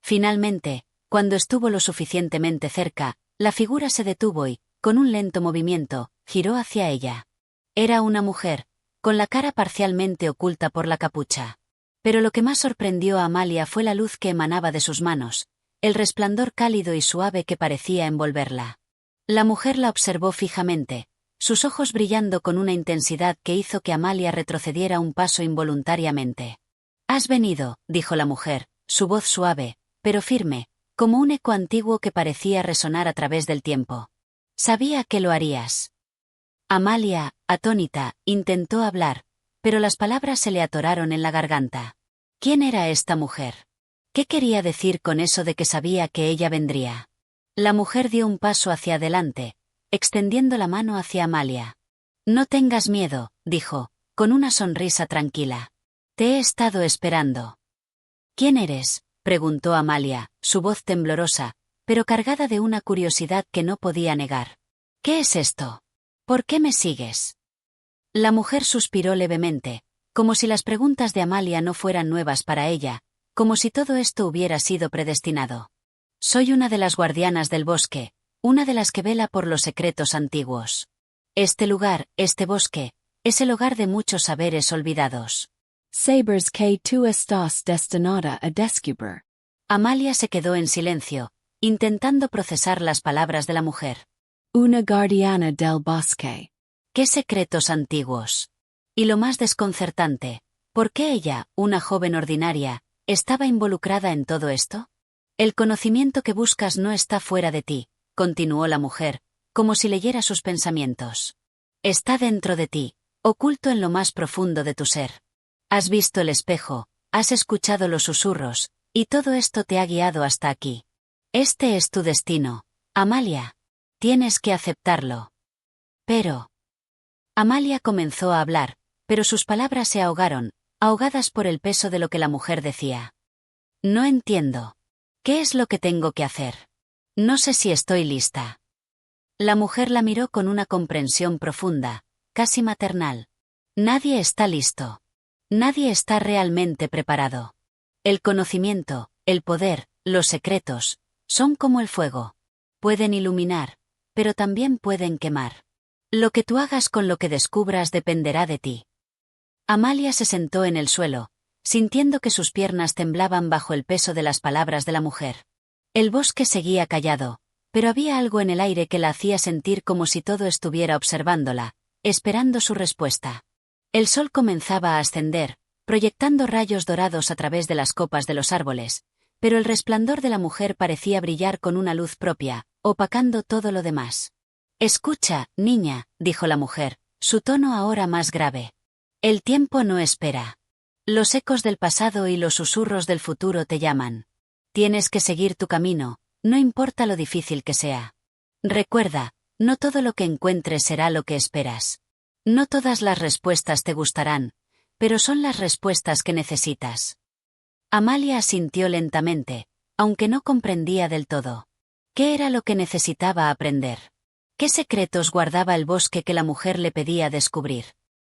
Finalmente, cuando estuvo lo suficientemente cerca, la figura se detuvo y, con un lento movimiento, giró hacia ella. Era una mujer, con la cara parcialmente oculta por la capucha. Pero lo que más sorprendió a Amalia fue la luz que emanaba de sus manos, el resplandor cálido y suave que parecía envolverla. La mujer la observó fijamente, sus ojos brillando con una intensidad que hizo que Amalia retrocediera un paso involuntariamente. «Has venido», dijo la mujer, su voz suave, pero firme, como un eco antiguo que parecía resonar a través del tiempo. «Sabía que lo harías». Amalia, atónita, intentó hablar, pero las palabras se le atoraron en la garganta. ¿Quién era esta mujer? ¿Qué quería decir con eso de que sabía que ella vendría? La mujer dio un paso hacia adelante, extendiendo la mano hacia Amalia. «No tengas miedo», dijo, con una sonrisa tranquila. «Te he estado esperando». «¿Quién eres?», preguntó Amalia, su voz temblorosa, pero cargada de una curiosidad que no podía negar. «¿Qué es esto? ¿Por qué me sigues?». La mujer suspiró levemente, como si las preguntas de Amalia no fueran nuevas para ella, como si todo esto hubiera sido predestinado. «Soy una de las guardianas del bosque, una de las que vela por los secretos antiguos. Este lugar, este bosque, es el hogar de muchos saberes olvidados». Sabers que tú estás destinada a descubrir. Amalia se quedó en silencio, intentando procesar las palabras de la mujer. Una guardiana del bosque. ¿Qué secretos antiguos? Y lo más desconcertante, ¿por qué ella, una joven ordinaria, estaba involucrada en todo esto? «El conocimiento que buscas no está fuera de ti», continuó la mujer, como si leyera sus pensamientos. «Está dentro de ti, oculto en lo más profundo de tu ser. Has visto el espejo, has escuchado los susurros, y todo esto te ha guiado hasta aquí. Este es tu destino, Amalia. Tienes que aceptarlo». «Pero...». Amalia comenzó a hablar, pero sus palabras se ahogaron, ahogadas por el peso de lo que la mujer decía. «No entiendo. ¿Qué es lo que tengo que hacer? No sé si estoy lista». La mujer la miró con una comprensión profunda, casi maternal. «Nadie está listo. Nadie está realmente preparado. El conocimiento, el poder, los secretos, son como el fuego. Pueden iluminar, pero también pueden quemar. Lo que tú hagas con lo que descubras dependerá de ti». Amalia se sentó en el suelo, sintiendo que sus piernas temblaban bajo el peso de las palabras de la mujer. El bosque seguía callado, pero había algo en el aire que la hacía sentir como si todo estuviera observándola, esperando su respuesta. El sol comenzaba a ascender, proyectando rayos dorados a través de las copas de los árboles, pero el resplandor de la mujer parecía brillar con una luz propia, opacando todo lo demás. «Escucha, niña», dijo la mujer, su tono ahora más grave. «El tiempo no espera. Los ecos del pasado y los susurros del futuro te llaman. Tienes que seguir tu camino, no importa lo difícil que sea. Recuerda, no todo lo que encuentres será lo que esperas. No todas las respuestas te gustarán, pero son las respuestas que necesitas. Amalia asintió lentamente, aunque no comprendía del todo. ¿Qué era lo que necesitaba aprender? ¿Qué secretos guardaba el bosque que la mujer le pedía descubrir?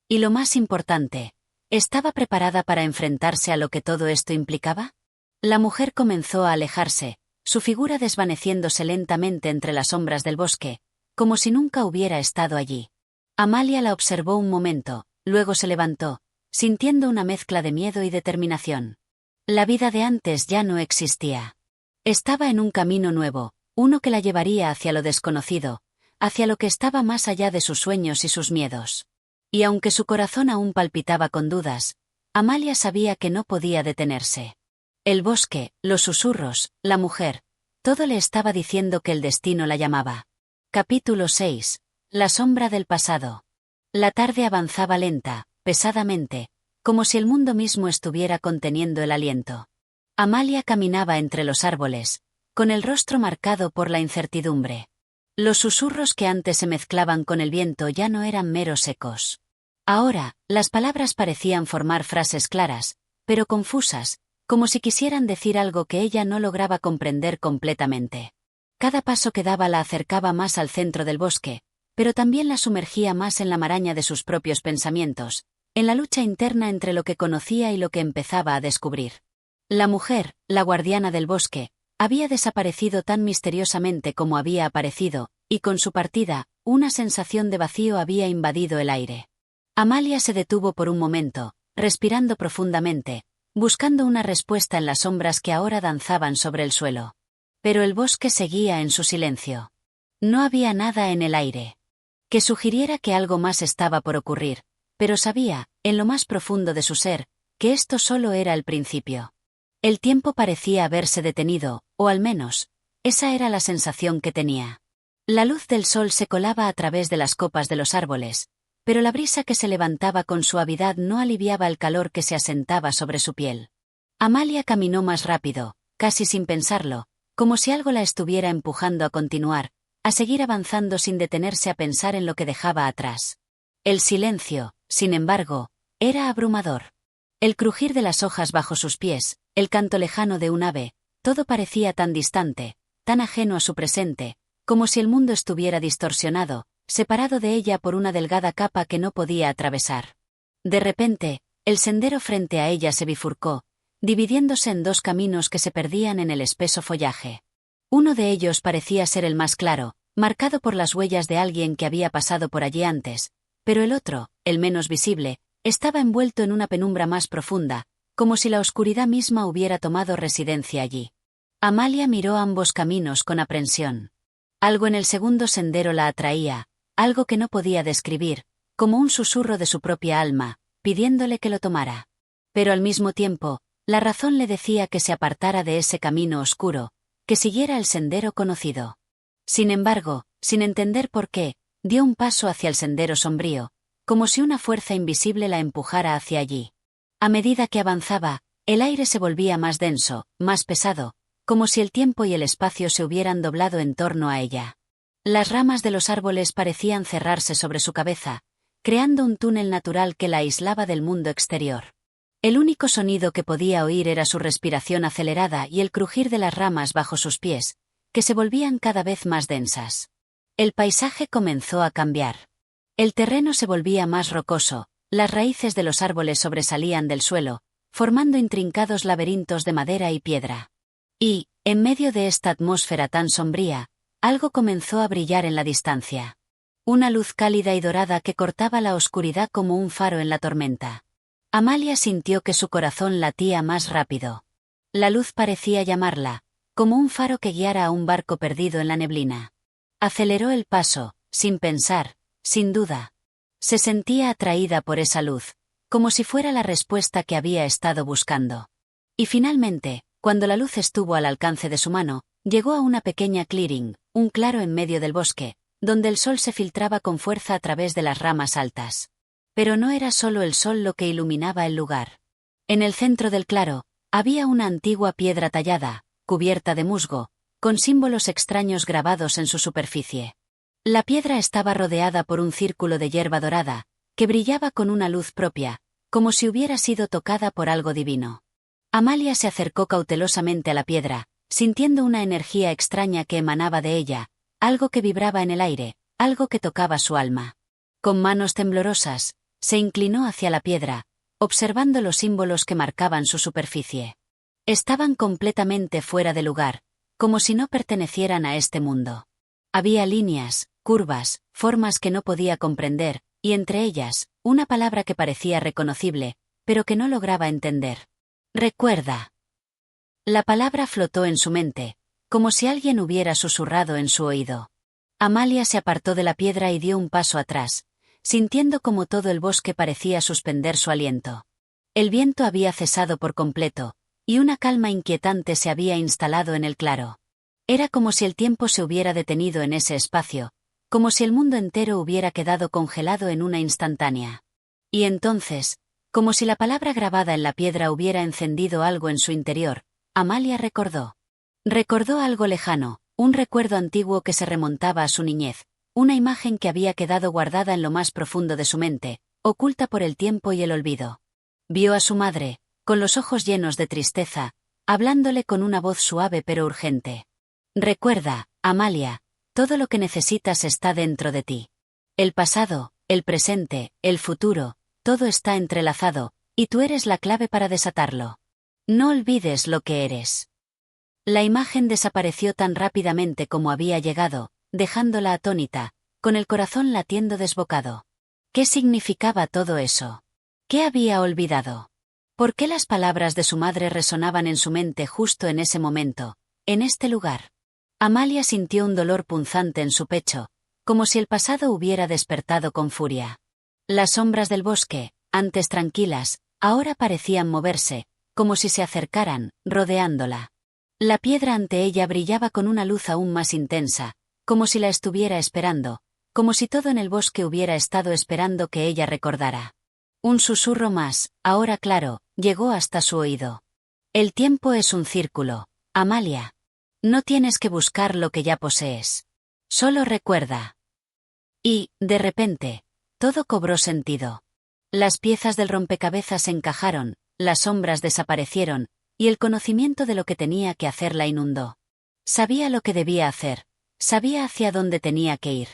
Y lo más importante, ¿estaba preparada para enfrentarse a lo que todo esto implicaba? La mujer comenzó a alejarse, su figura desvaneciéndose lentamente entre las sombras del bosque, como si nunca hubiera estado allí. Amalia la observó un momento, luego se levantó, sintiendo una mezcla de miedo y determinación. La vida de antes ya no existía. Estaba en un camino nuevo, uno que la llevaría hacia lo desconocido, hacia lo que estaba más allá de sus sueños y sus miedos. Y aunque su corazón aún palpitaba con dudas, Amalia sabía que no podía detenerse. El bosque, los susurros, la mujer, todo le estaba diciendo que el destino la llamaba. Capítulo 6. La sombra del pasado. La tarde avanzaba lenta, pesadamente, como si el mundo mismo estuviera conteniendo el aliento. Amalia caminaba entre los árboles, con el rostro marcado por la incertidumbre. Los susurros que antes se mezclaban con el viento ya no eran meros ecos. Ahora, las palabras parecían formar frases claras, pero confusas, como si quisieran decir algo que ella no lograba comprender completamente. Cada paso que daba la acercaba más al centro del bosque, pero también la sumergía más en la maraña de sus propios pensamientos, en la lucha interna entre lo que conocía y lo que empezaba a descubrir. La mujer, la guardiana del bosque, había desaparecido tan misteriosamente como había aparecido, y con su partida, una sensación de vacío había invadido el aire. Amalia se detuvo por un momento, respirando profundamente, buscando una respuesta en las sombras que ahora danzaban sobre el suelo. Pero el bosque seguía en su silencio. No había nada en el aire que sugiriera que algo más estaba por ocurrir, pero sabía, en lo más profundo de su ser, que esto solo era el principio. El tiempo parecía haberse detenido, o al menos, esa era la sensación que tenía. La luz del sol se colaba a través de las copas de los árboles, pero la brisa que se levantaba con suavidad no aliviaba el calor que se asentaba sobre su piel. Amalia caminó más rápido, casi sin pensarlo, como si algo la estuviera empujando a continuar, a seguir avanzando sin detenerse a pensar en lo que dejaba atrás. El silencio, sin embargo, era abrumador. El crujir de las hojas bajo sus pies, el canto lejano de un ave, todo parecía tan distante, tan ajeno a su presente, como si el mundo estuviera distorsionado, separado de ella por una delgada capa que no podía atravesar. De repente, el sendero frente a ella se bifurcó, dividiéndose en dos caminos que se perdían en el espeso follaje. Uno de ellos parecía ser el más claro, marcado por las huellas de alguien que había pasado por allí antes, pero el otro, el menos visible, estaba envuelto en una penumbra más profunda, como si la oscuridad misma hubiera tomado residencia allí. Amalia miró ambos caminos con aprensión. Algo en el segundo sendero la atraía, algo que no podía describir, como un susurro de su propia alma, pidiéndole que lo tomara. Pero al mismo tiempo, la razón le decía que se apartara de ese camino oscuro, que siguiera el sendero conocido. Sin embargo, sin entender por qué, dio un paso hacia el sendero sombrío, como si una fuerza invisible la empujara hacia allí. A medida que avanzaba, el aire se volvía más denso, más pesado, como si el tiempo y el espacio se hubieran doblado en torno a ella. Las ramas de los árboles parecían cerrarse sobre su cabeza, creando un túnel natural que la aislaba del mundo exterior. El único sonido que podía oír era su respiración acelerada y el crujir de las ramas bajo sus pies, que se volvían cada vez más densas. El paisaje comenzó a cambiar. El terreno se volvía más rocoso, las raíces de los árboles sobresalían del suelo, formando intrincados laberintos de madera y piedra. Y, en medio de esta atmósfera tan sombría, algo comenzó a brillar en la distancia. Una luz cálida y dorada que cortaba la oscuridad como un faro en la tormenta. Amalia sintió que su corazón latía más rápido. La luz parecía llamarla, como un faro que guiara a un barco perdido en la neblina. Aceleró el paso, sin pensar, sin duda. Se sentía atraída por esa luz, como si fuera la respuesta que había estado buscando. Y finalmente, cuando la luz estuvo al alcance de su mano, llegó a una pequeña clearing, un claro en medio del bosque, donde el sol se filtraba con fuerza a través de las ramas altas. Pero no era solo el sol lo que iluminaba el lugar. En el centro del claro, había una antigua piedra tallada, cubierta de musgo, con símbolos extraños grabados en su superficie. La piedra estaba rodeada por un círculo de hierba dorada, que brillaba con una luz propia, como si hubiera sido tocada por algo divino. Amalia se acercó cautelosamente a la piedra, sintiendo una energía extraña que emanaba de ella, algo que vibraba en el aire, algo que tocaba su alma. Con manos temblorosas, se inclinó hacia la piedra, observando los símbolos que marcaban su superficie. Estaban completamente fuera de lugar, como si no pertenecieran a este mundo. Había líneas, curvas, formas que no podía comprender, y entre ellas, una palabra que parecía reconocible, pero que no lograba entender. Recuerda. La palabra flotó en su mente, como si alguien hubiera susurrado en su oído. Amalia se apartó de la piedra y dio un paso atrás, sintiendo como todo el bosque parecía suspender su aliento. El viento había cesado por completo, y una calma inquietante se había instalado en el claro. Era como si el tiempo se hubiera detenido en ese espacio, como si el mundo entero hubiera quedado congelado en una instantánea. Y entonces, como si la palabra grabada en la piedra hubiera encendido algo en su interior, Amalia recordó. Recordó algo lejano, un recuerdo antiguo que se remontaba a su niñez, una imagen que había quedado guardada en lo más profundo de su mente, oculta por el tiempo y el olvido. Vio a su madre, con los ojos llenos de tristeza, hablándole con una voz suave pero urgente. Recuerda, Amalia, todo lo que necesitas está dentro de ti. El pasado, el presente, el futuro, todo está entrelazado, y tú eres la clave para desatarlo. No olvides lo que eres. La imagen desapareció tan rápidamente como había llegado, dejándola atónita, con el corazón latiendo desbocado. ¿Qué significaba todo eso? ¿Qué había olvidado? ¿Por qué las palabras de su madre resonaban en su mente justo en ese momento, en este lugar? Amalia sintió un dolor punzante en su pecho, como si el pasado hubiera despertado con furia. Las sombras del bosque, antes tranquilas, ahora parecían moverse, como si se acercaran, rodeándola. La piedra ante ella brillaba con una luz aún más intensa, como si la estuviera esperando, como si todo en el bosque hubiera estado esperando que ella recordara. Un susurro más, ahora claro, llegó hasta su oído. El tiempo es un círculo, Amalia. No tienes que buscar lo que ya posees. Solo recuerda. Y, de repente, todo cobró sentido. Las piezas del rompecabezas se encajaron, las sombras desaparecieron, y el conocimiento de lo que tenía que hacer la inundó. Sabía lo que debía hacer, sabía hacia dónde tenía que ir.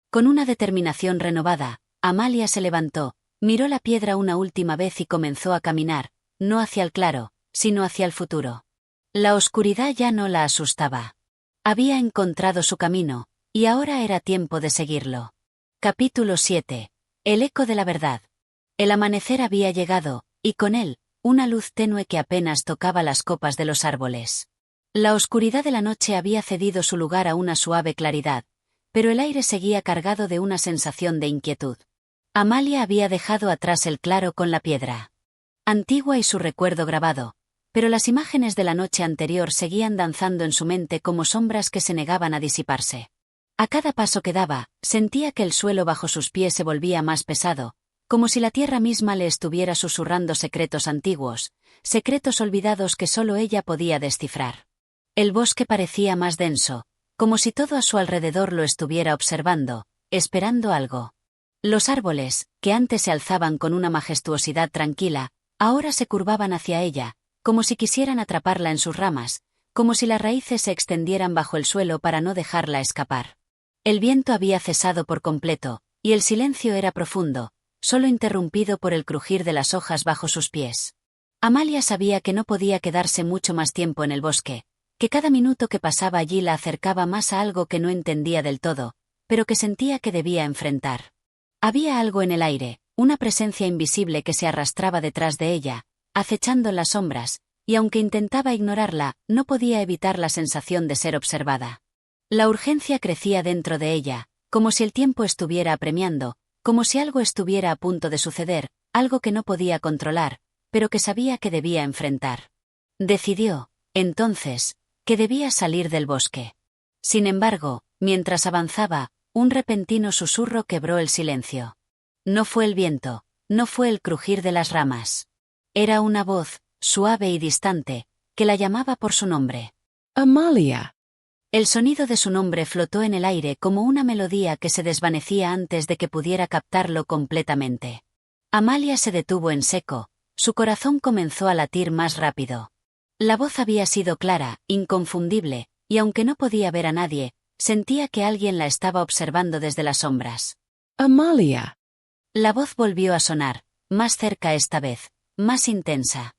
Con una determinación renovada, Amalia se levantó, miró la piedra una última vez y comenzó a caminar, no hacia el claro, sino hacia el futuro. La oscuridad ya no la asustaba. Había encontrado su camino, y ahora era tiempo de seguirlo. Capítulo 7. El eco de la verdad. El amanecer había llegado, y con él, una luz tenue que apenas tocaba las copas de los árboles. La oscuridad de la noche había cedido su lugar a una suave claridad, pero el aire seguía cargado de una sensación de inquietud. Amalia había dejado atrás el claro con la piedra antigua y su recuerdo grabado, pero las imágenes de la noche anterior seguían danzando en su mente como sombras que se negaban a disiparse. A cada paso que daba, sentía que el suelo bajo sus pies se volvía más pesado, como si la tierra misma le estuviera susurrando secretos antiguos, secretos olvidados que solo ella podía descifrar. El bosque parecía más denso, como si todo a su alrededor lo estuviera observando, esperando algo. Los árboles, que antes se alzaban con una majestuosidad tranquila, ahora se curvaban hacia ella, como si quisieran atraparla en sus ramas, como si las raíces se extendieran bajo el suelo para no dejarla escapar. El viento había cesado por completo, y el silencio era profundo, solo interrumpido por el crujir de las hojas bajo sus pies. Amalia sabía que no podía quedarse mucho más tiempo en el bosque, que cada minuto que pasaba allí la acercaba más a algo que no entendía del todo, pero que sentía que debía enfrentar. Había algo en el aire, una presencia invisible que se arrastraba detrás de ella, acechando las sombras, y aunque intentaba ignorarla, no podía evitar la sensación de ser observada. La urgencia crecía dentro de ella, como si el tiempo estuviera apremiando, como si algo estuviera a punto de suceder, algo que no podía controlar, pero que sabía que debía enfrentar. Decidió, entonces, que debía salir del bosque. Sin embargo, mientras avanzaba, un repentino susurro quebró el silencio. No fue el viento, no fue el crujir de las ramas. Era una voz, suave y distante, que la llamaba por su nombre. Amalia. El sonido de su nombre flotó en el aire como una melodía que se desvanecía antes de que pudiera captarlo completamente. Amalia se detuvo en seco, su corazón comenzó a latir más rápido. La voz había sido clara, inconfundible, y aunque no podía ver a nadie, sentía que alguien la estaba observando desde las sombras. Amalia. La voz volvió a sonar, más cerca esta vez, más intensa.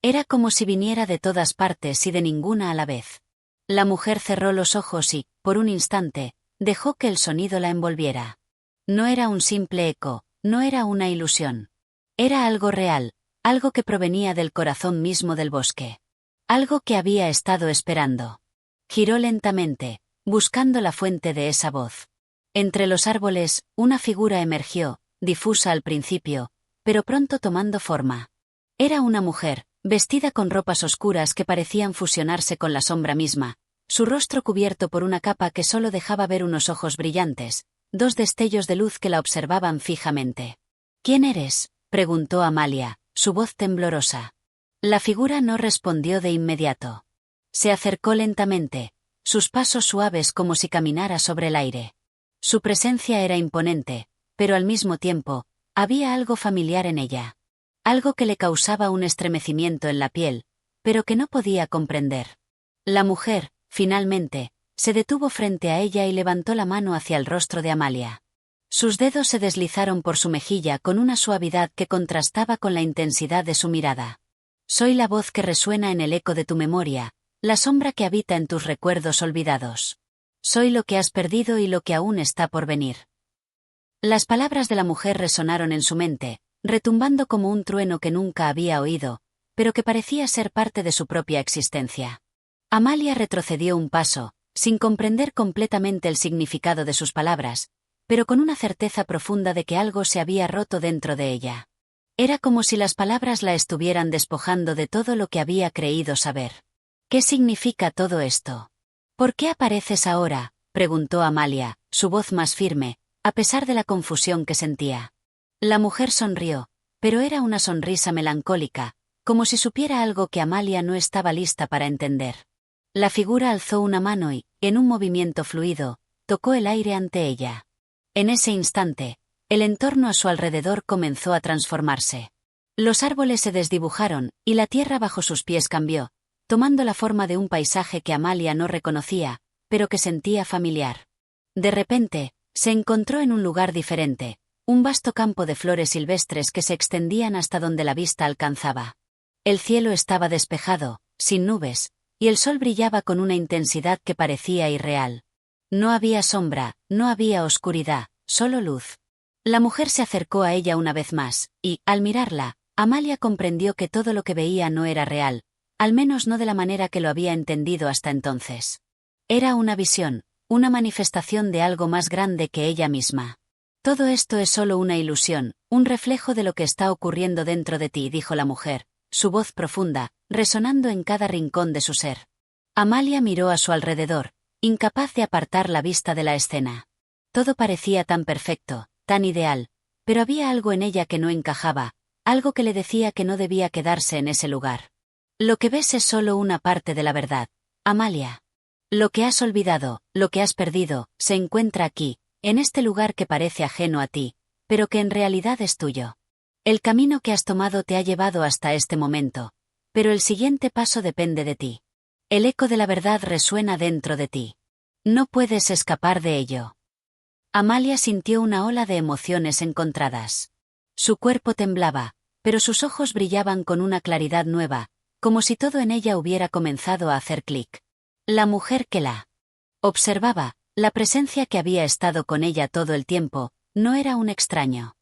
Era como si viniera de todas partes y de ninguna a la vez. La mujer cerró los ojos y, por un instante, dejó que el sonido la envolviera. No era un simple eco, no era una ilusión. Era algo real, algo que provenía del corazón mismo del bosque. Algo que había estado esperando. Giró lentamente, buscando la fuente de esa voz. Entre los árboles, una figura emergió, difusa al principio, pero pronto tomando forma. Era una mujer, vestida con ropas oscuras que parecían fusionarse con la sombra misma, su rostro cubierto por una capa que solo dejaba ver unos ojos brillantes, dos destellos de luz que la observaban fijamente. ¿Quién eres?, preguntó Amalia, su voz temblorosa. La figura no respondió de inmediato. Se acercó lentamente, sus pasos suaves como si caminara sobre el aire. Su presencia era imponente, pero al mismo tiempo, había algo familiar en ella. Algo que le causaba un estremecimiento en la piel, pero que no podía comprender. La mujer, finalmente, se detuvo frente a ella y levantó la mano hacia el rostro de Amalia. Sus dedos se deslizaron por su mejilla con una suavidad que contrastaba con la intensidad de su mirada. Soy la voz que resuena en el eco de tu memoria, la sombra que habita en tus recuerdos olvidados. Soy lo que has perdido y lo que aún está por venir. Las palabras de la mujer resonaron en su mente, retumbando como un trueno que nunca había oído, pero que parecía ser parte de su propia existencia. Amalia retrocedió un paso, sin comprender completamente el significado de sus palabras, pero con una certeza profunda de que algo se había roto dentro de ella. Era como si las palabras la estuvieran despojando de todo lo que había creído saber. ¿Qué significa todo esto? ¿Por qué apareces ahora?, preguntó Amalia, su voz más firme, a pesar de la confusión que sentía. La mujer sonrió, pero era una sonrisa melancólica, como si supiera algo que Amalia no estaba lista para entender. La figura alzó una mano y, en un movimiento fluido, tocó el aire ante ella. En ese instante, el entorno a su alrededor comenzó a transformarse. Los árboles se desdibujaron, y la tierra bajo sus pies cambió, tomando la forma de un paisaje que Amalia no reconocía, pero que sentía familiar. De repente, se encontró en un lugar diferente, un vasto campo de flores silvestres que se extendían hasta donde la vista alcanzaba. El cielo estaba despejado, sin nubes, y el sol brillaba con una intensidad que parecía irreal. No había sombra, no había oscuridad, solo luz. La mujer se acercó a ella una vez más, y, al mirarla, Amalia comprendió que todo lo que veía no era real, al menos no de la manera que lo había entendido hasta entonces. Era una visión, una manifestación de algo más grande que ella misma. Todo esto es solo una ilusión, un reflejo de lo que está ocurriendo dentro de ti, dijo la mujer, su voz profunda, resonando en cada rincón de su ser. Amalia miró a su alrededor, incapaz de apartar la vista de la escena. Todo parecía tan perfecto, tan ideal, pero había algo en ella que no encajaba, algo que le decía que no debía quedarse en ese lugar. Lo que ves es solo una parte de la verdad, Amalia. Lo que has olvidado, lo que has perdido, se encuentra aquí, en este lugar que parece ajeno a ti, pero que en realidad es tuyo. El camino que has tomado te ha llevado hasta este momento, pero el siguiente paso depende de ti. El eco de la verdad resuena dentro de ti. No puedes escapar de ello. Amalia sintió una ola de emociones encontradas. Su cuerpo temblaba, pero sus ojos brillaban con una claridad nueva, como si todo en ella hubiera comenzado a hacer clic. La mujer que la observaba, la presencia que había estado con ella todo el tiempo, no era un extraño.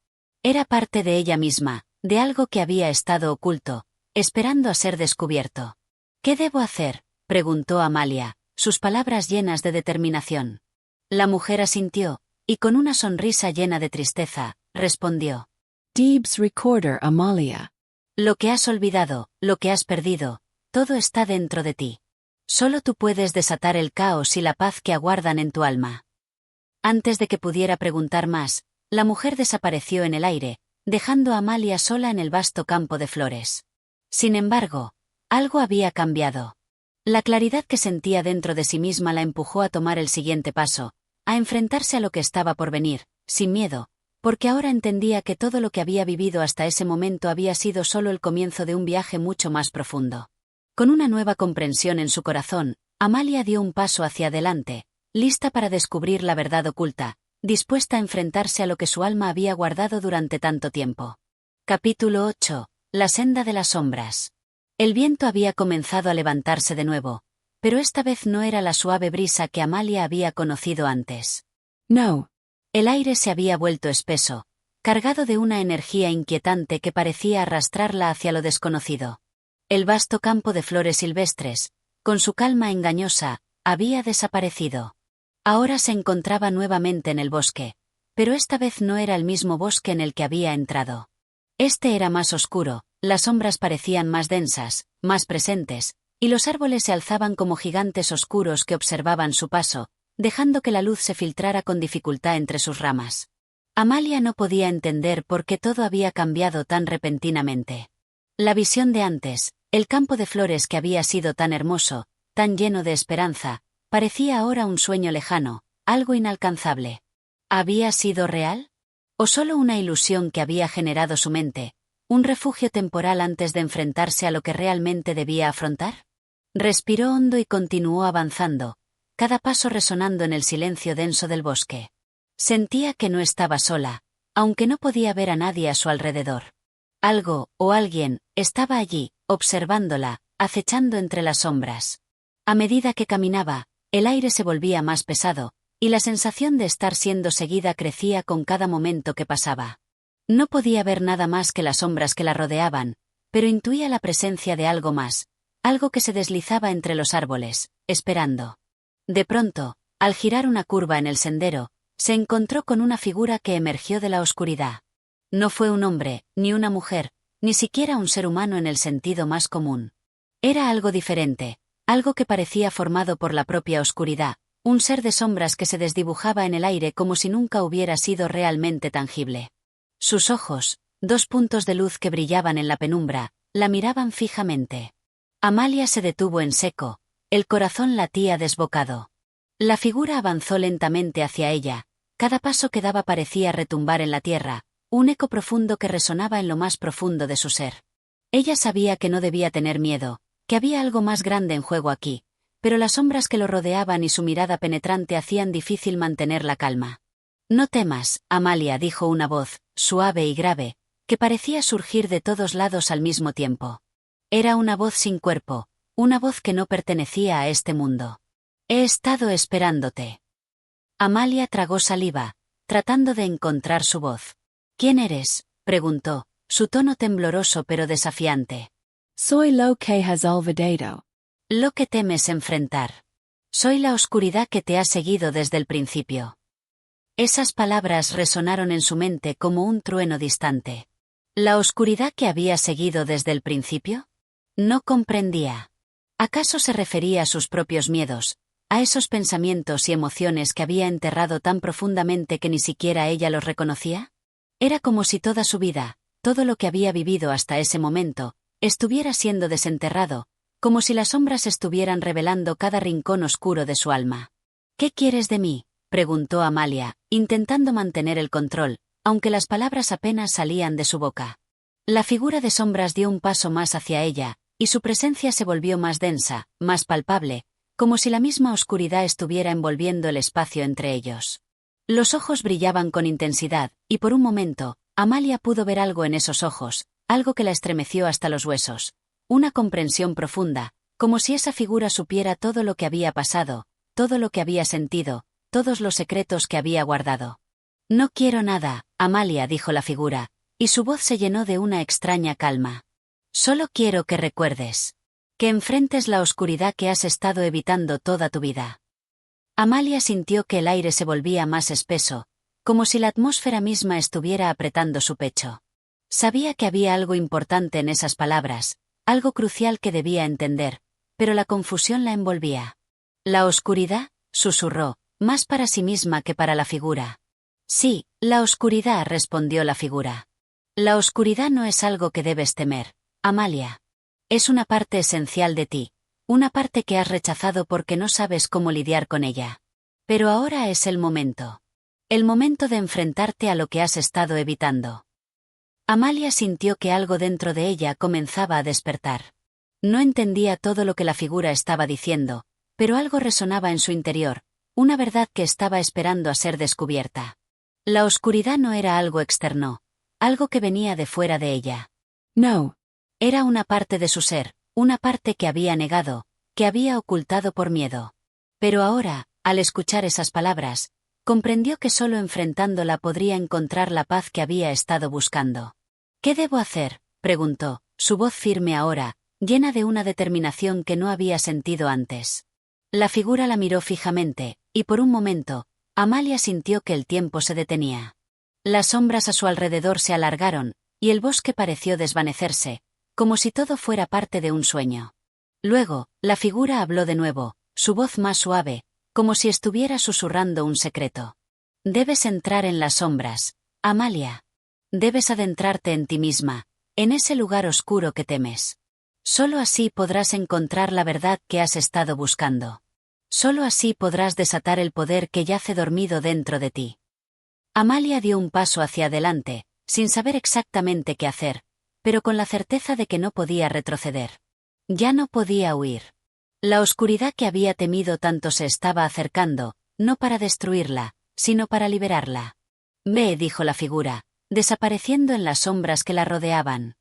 Era parte de ella misma, de algo que había estado oculto, esperando a ser descubierto. ¿Qué debo hacer?, preguntó Amalia, sus palabras llenas de determinación. La mujer asintió, y con una sonrisa llena de tristeza, respondió. Deeb's Recorder, Amalia. Lo que has olvidado, lo que has perdido, todo está dentro de ti. Solo tú puedes desatar el caos y la paz que aguardan en tu alma. Antes de que pudiera preguntar más, la mujer desapareció en el aire, dejando a Amalia sola en el vasto campo de flores. Sin embargo, algo había cambiado. La claridad que sentía dentro de sí misma la empujó a tomar el siguiente paso, a enfrentarse a lo que estaba por venir, sin miedo, porque ahora entendía que todo lo que había vivido hasta ese momento había sido solo el comienzo de un viaje mucho más profundo. Con una nueva comprensión en su corazón, Amalia dio un paso hacia adelante, lista para descubrir la verdad oculta, dispuesta a enfrentarse a lo que su alma había guardado durante tanto tiempo. Capítulo 8. La senda de las sombras. El viento había comenzado a levantarse de nuevo, pero esta vez no era la suave brisa que Amalia había conocido antes. No. El aire se había vuelto espeso, cargado de una energía inquietante que parecía arrastrarla hacia lo desconocido. El vasto campo de flores silvestres, con su calma engañosa, había desaparecido. Ahora se encontraba nuevamente en el bosque, pero esta vez no era el mismo bosque en el que había entrado. Este era más oscuro, las sombras parecían más densas, más presentes, y los árboles se alzaban como gigantes oscuros que observaban su paso, dejando que la luz se filtrara con dificultad entre sus ramas. Amalia no podía entender por qué todo había cambiado tan repentinamente. La visión de antes, el campo de flores que había sido tan hermoso, tan lleno de esperanza, parecía ahora un sueño lejano, algo inalcanzable. ¿Había sido real? ¿O solo una ilusión que había generado su mente, un refugio temporal antes de enfrentarse a lo que realmente debía afrontar? Respiró hondo y continuó avanzando, cada paso resonando en el silencio denso del bosque. Sentía que no estaba sola, aunque no podía ver a nadie a su alrededor. Algo, o alguien, estaba allí, observándola, acechando entre las sombras. A medida que caminaba, el aire se volvía más pesado, y la sensación de estar siendo seguida crecía con cada momento que pasaba. No podía ver nada más que las sombras que la rodeaban, pero intuía la presencia de algo más, algo que se deslizaba entre los árboles, esperando. De pronto, al girar una curva en el sendero, se encontró con una figura que emergió de la oscuridad. No fue un hombre, ni una mujer, ni siquiera un ser humano en el sentido más común. Era algo diferente, algo que parecía formado por la propia oscuridad, un ser de sombras que se desdibujaba en el aire como si nunca hubiera sido realmente tangible. Sus ojos, dos puntos de luz que brillaban en la penumbra, la miraban fijamente. Amalia se detuvo en seco, el corazón latía desbocado. La figura avanzó lentamente hacia ella, cada paso que daba parecía retumbar en la tierra, un eco profundo que resonaba en lo más profundo de su ser. Ella sabía que no debía tener miedo, que había algo más grande en juego aquí, pero las sombras que lo rodeaban y su mirada penetrante hacían difícil mantener la calma. «No temas, Amalia», dijo una voz, suave y grave, que parecía surgir de todos lados al mismo tiempo. Era una voz sin cuerpo, una voz que no pertenecía a este mundo. «He estado esperándote». Amalia tragó saliva, tratando de encontrar su voz. «¿Quién eres?», preguntó, su tono tembloroso pero desafiante. Soy lo que has olvidado. Lo que temes enfrentar. Soy la oscuridad que te ha seguido desde el principio. Esas palabras resonaron en su mente como un trueno distante. ¿La oscuridad que había seguido desde el principio? No comprendía. ¿Acaso se refería a sus propios miedos, a esos pensamientos y emociones que había enterrado tan profundamente que ni siquiera ella los reconocía? Era como si toda su vida, todo lo que había vivido hasta ese momento, estuviera siendo desenterrado, como si las sombras estuvieran revelando cada rincón oscuro de su alma. «¿Qué quieres de mí?», preguntó Amalia, intentando mantener el control, aunque las palabras apenas salían de su boca. La figura de sombras dio un paso más hacia ella, y su presencia se volvió más densa, más palpable, como si la misma oscuridad estuviera envolviendo el espacio entre ellos. Los ojos brillaban con intensidad, y por un momento, Amalia pudo ver algo en esos ojos, algo que la estremeció hasta los huesos. Una comprensión profunda, como si esa figura supiera todo lo que había pasado, todo lo que había sentido, todos los secretos que había guardado. «No quiero nada, Amalia», dijo la figura, y su voz se llenó de una extraña calma. «Solo quiero que recuerdes. Que enfrentes la oscuridad que has estado evitando toda tu vida». Amalia sintió que el aire se volvía más espeso, como si la atmósfera misma estuviera apretando su pecho. Sabía que había algo importante en esas palabras, algo crucial que debía entender, pero la confusión la envolvía. «¿La oscuridad?», susurró, más para sí misma que para la figura. «Sí, la oscuridad», respondió la figura. «La oscuridad no es algo que debes temer, Amalia. Es una parte esencial de ti, una parte que has rechazado porque no sabes cómo lidiar con ella. Pero ahora es el momento. El momento de enfrentarte a lo que has estado evitando. Amalia sintió que algo dentro de ella comenzaba a despertar. No entendía todo lo que la figura estaba diciendo, pero algo resonaba en su interior, una verdad que estaba esperando a ser descubierta. La oscuridad no era algo externo, algo que venía de fuera de ella. No. Era una parte de su ser, una parte que había negado, que había ocultado por miedo. Pero ahora, al escuchar esas palabras, comprendió que solo enfrentándola podría encontrar la paz que había estado buscando. ¿Qué debo hacer?, preguntó, su voz firme ahora, llena de una determinación que no había sentido antes. La figura la miró fijamente, y por un momento, Amalia sintió que el tiempo se detenía. Las sombras a su alrededor se alargaron, y el bosque pareció desvanecerse, como si todo fuera parte de un sueño. Luego, la figura habló de nuevo, su voz más suave, como si estuviera susurrando un secreto. Debes entrar en las sombras, Amalia. Debes adentrarte en ti misma, en ese lugar oscuro que temes. Solo así podrás encontrar la verdad que has estado buscando. Solo así podrás desatar el poder que yace dormido dentro de ti. Amalia dio un paso hacia adelante, sin saber exactamente qué hacer, pero con la certeza de que no podía retroceder. Ya no podía huir. La oscuridad que había temido tanto se estaba acercando, no para destruirla, sino para liberarla. Ve, dijo la figura, desapareciendo en las sombras que la rodeaban.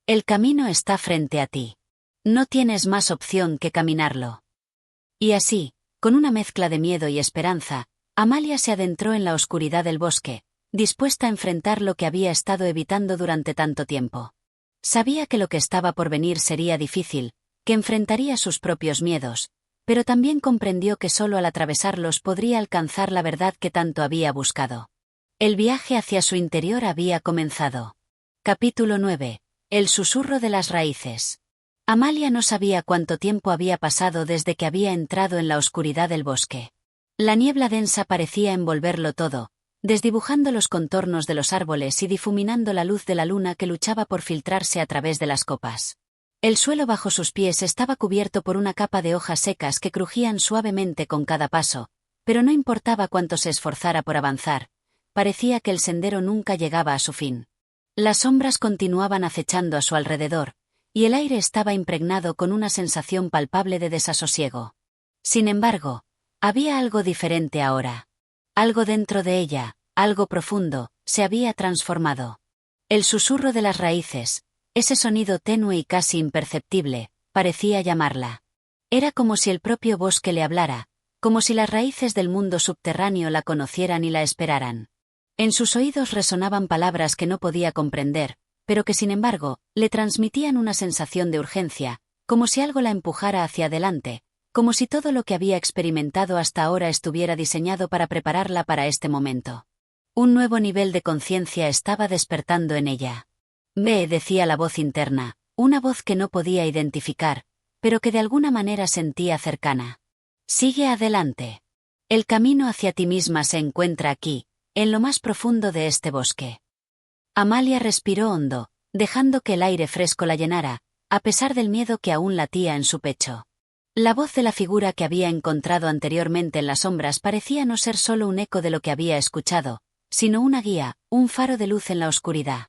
El camino está frente a ti. No tienes más opción que caminarlo. Y así, con una mezcla de miedo y esperanza, Amalia se adentró en la oscuridad del bosque, dispuesta a enfrentar lo que había estado evitando durante tanto tiempo. Sabía que lo que estaba por venir sería difícil, que enfrentaría sus propios miedos, pero también comprendió que solo al atravesarlos podría alcanzar la verdad que tanto había buscado. El viaje hacia su interior había comenzado. Capítulo 9. El susurro de las raíces. Amalia no sabía cuánto tiempo había pasado desde que había entrado en la oscuridad del bosque. La niebla densa parecía envolverlo todo, desdibujando los contornos de los árboles y difuminando la luz de la luna que luchaba por filtrarse a través de las copas. El suelo bajo sus pies estaba cubierto por una capa de hojas secas que crujían suavemente con cada paso, pero no importaba cuánto se esforzara por avanzar, parecía que el sendero nunca llegaba a su fin. Las sombras continuaban acechando a su alrededor, y el aire estaba impregnado con una sensación palpable de desasosiego. Sin embargo, había algo diferente ahora. Algo dentro de ella, algo profundo, se había transformado. El susurro de las raíces, ese sonido tenue y casi imperceptible, parecía llamarla. Era como si el propio bosque le hablara, como si las raíces del mundo subterráneo la conocieran y la esperaran. En sus oídos resonaban palabras que no podía comprender, pero que sin embargo, le transmitían una sensación de urgencia, como si algo la empujara hacia adelante, como si todo lo que había experimentado hasta ahora estuviera diseñado para prepararla para este momento. Un nuevo nivel de conciencia estaba despertando en ella. Ve, decía la voz interna, una voz que no podía identificar, pero que de alguna manera sentía cercana. Sigue adelante. El camino hacia ti misma se encuentra aquí, en lo más profundo de este bosque. Amalia respiró hondo, dejando que el aire fresco la llenara, a pesar del miedo que aún latía en su pecho. La voz de la figura que había encontrado anteriormente en las sombras parecía no ser solo un eco de lo que había escuchado, sino una guía, un faro de luz en la oscuridad.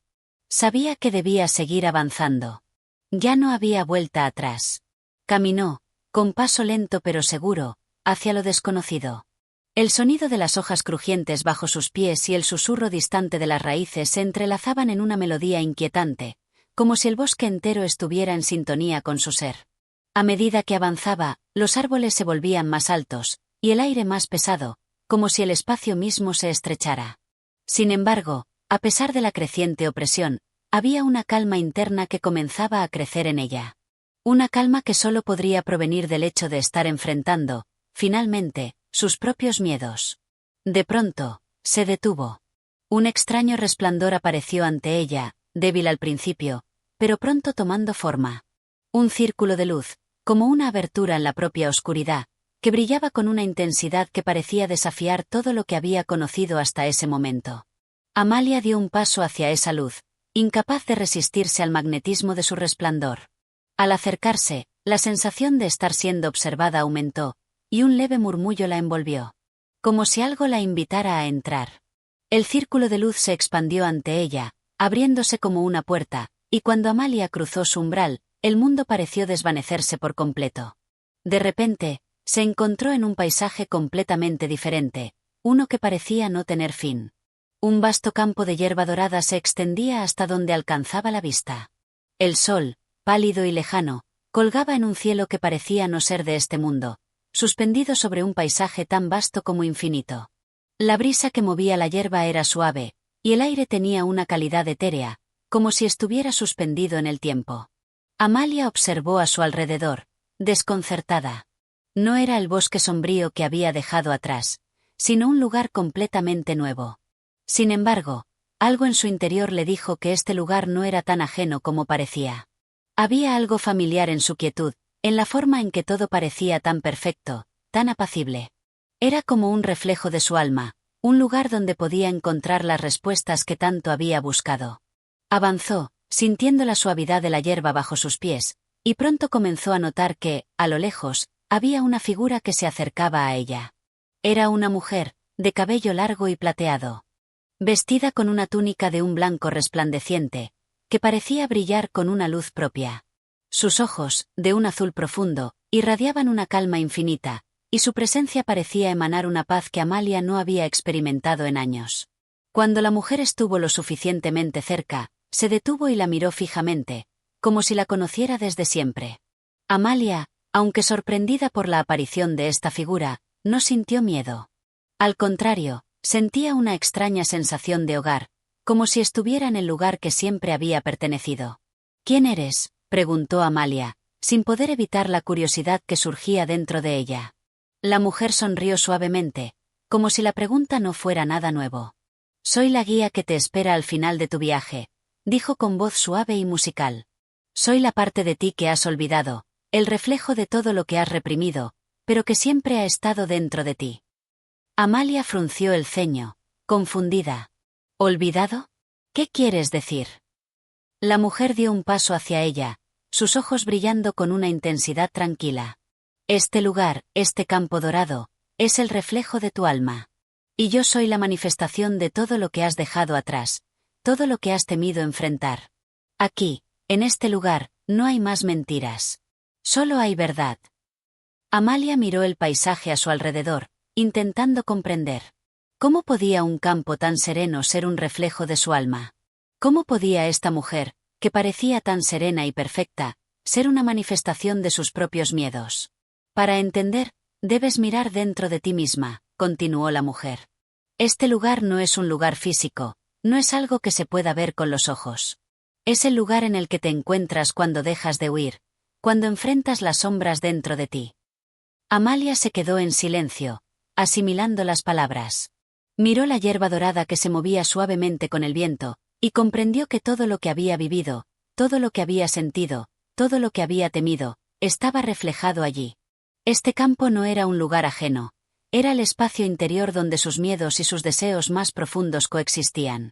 Sabía que debía seguir avanzando. Ya no había vuelta atrás. Caminó, con paso lento pero seguro, hacia lo desconocido. El sonido de las hojas crujientes bajo sus pies y el susurro distante de las raíces se entrelazaban en una melodía inquietante, como si el bosque entero estuviera en sintonía con su ser. A medida que avanzaba, los árboles se volvían más altos, y el aire más pesado, como si el espacio mismo se estrechara. Sin embargo, a pesar de la creciente opresión, había una calma interna que comenzaba a crecer en ella. Una calma que solo podría provenir del hecho de estar enfrentando, finalmente, sus propios miedos. De pronto, se detuvo. Un extraño resplandor apareció ante ella, débil al principio, pero pronto tomando forma. Un círculo de luz, como una abertura en la propia oscuridad, que brillaba con una intensidad que parecía desafiar todo lo que había conocido hasta ese momento. Amalia dio un paso hacia esa luz, incapaz de resistirse al magnetismo de su resplandor. Al acercarse, la sensación de estar siendo observada aumentó, y un leve murmullo la envolvió. Como si algo la invitara a entrar. El círculo de luz se expandió ante ella, abriéndose como una puerta, y cuando Amalia cruzó su umbral, el mundo pareció desvanecerse por completo. De repente, se encontró en un paisaje completamente diferente, uno que parecía no tener fin. Un vasto campo de hierba dorada se extendía hasta donde alcanzaba la vista. El sol, pálido y lejano, colgaba en un cielo que parecía no ser de este mundo, suspendido sobre un paisaje tan vasto como infinito. La brisa que movía la hierba era suave, y el aire tenía una calidad etérea, como si estuviera suspendido en el tiempo. Amalia observó a su alrededor, desconcertada. No era el bosque sombrío que había dejado atrás, sino un lugar completamente nuevo. Sin embargo, algo en su interior le dijo que este lugar no era tan ajeno como parecía. Había algo familiar en su quietud, en la forma en que todo parecía tan perfecto, tan apacible. Era como un reflejo de su alma, un lugar donde podía encontrar las respuestas que tanto había buscado. Avanzó, sintiendo la suavidad de la hierba bajo sus pies, y pronto comenzó a notar que, a lo lejos, había una figura que se acercaba a ella. Era una mujer, de cabello largo y plateado. Vestida con una túnica de un blanco resplandeciente, que parecía brillar con una luz propia. Sus ojos, de un azul profundo, irradiaban una calma infinita, y su presencia parecía emanar una paz que Amalia no había experimentado en años. Cuando la mujer estuvo lo suficientemente cerca, se detuvo y la miró fijamente, como si la conociera desde siempre. Amalia, aunque sorprendida por la aparición de esta figura, no sintió miedo. Al contrario, sentía una extraña sensación de hogar, como si estuviera en el lugar que siempre había pertenecido. ¿Quién eres?, preguntó Amalia, sin poder evitar la curiosidad que surgía dentro de ella. La mujer sonrió suavemente, como si la pregunta no fuera nada nuevo. Soy la guía que te espera al final de tu viaje, dijo con voz suave y musical. Soy la parte de ti que has olvidado, el reflejo de todo lo que has reprimido, pero que siempre ha estado dentro de ti. Amalia frunció el ceño, confundida. ¿Olvidado? ¿Qué quieres decir? La mujer dio un paso hacia ella, sus ojos brillando con una intensidad tranquila. Este lugar, este campo dorado, es el reflejo de tu alma. Y yo soy la manifestación de todo lo que has dejado atrás, todo lo que has temido enfrentar. Aquí, en este lugar, no hay más mentiras. Solo hay verdad. Amalia miró el paisaje a su alrededor, intentando comprender. ¿Cómo podía un campo tan sereno ser un reflejo de su alma? ¿Cómo podía esta mujer, que parecía tan serena y perfecta, ser una manifestación de sus propios miedos? Para entender, debes mirar dentro de ti misma, continuó la mujer. Este lugar no es un lugar físico, no es algo que se pueda ver con los ojos. Es el lugar en el que te encuentras cuando dejas de huir, cuando enfrentas las sombras dentro de ti. Amalia se quedó en silencio, asimilando las palabras. Miró la hierba dorada que se movía suavemente con el viento, y comprendió que todo lo que había vivido, todo lo que había sentido, todo lo que había temido, estaba reflejado allí. Este campo no era un lugar ajeno, era el espacio interior donde sus miedos y sus deseos más profundos coexistían.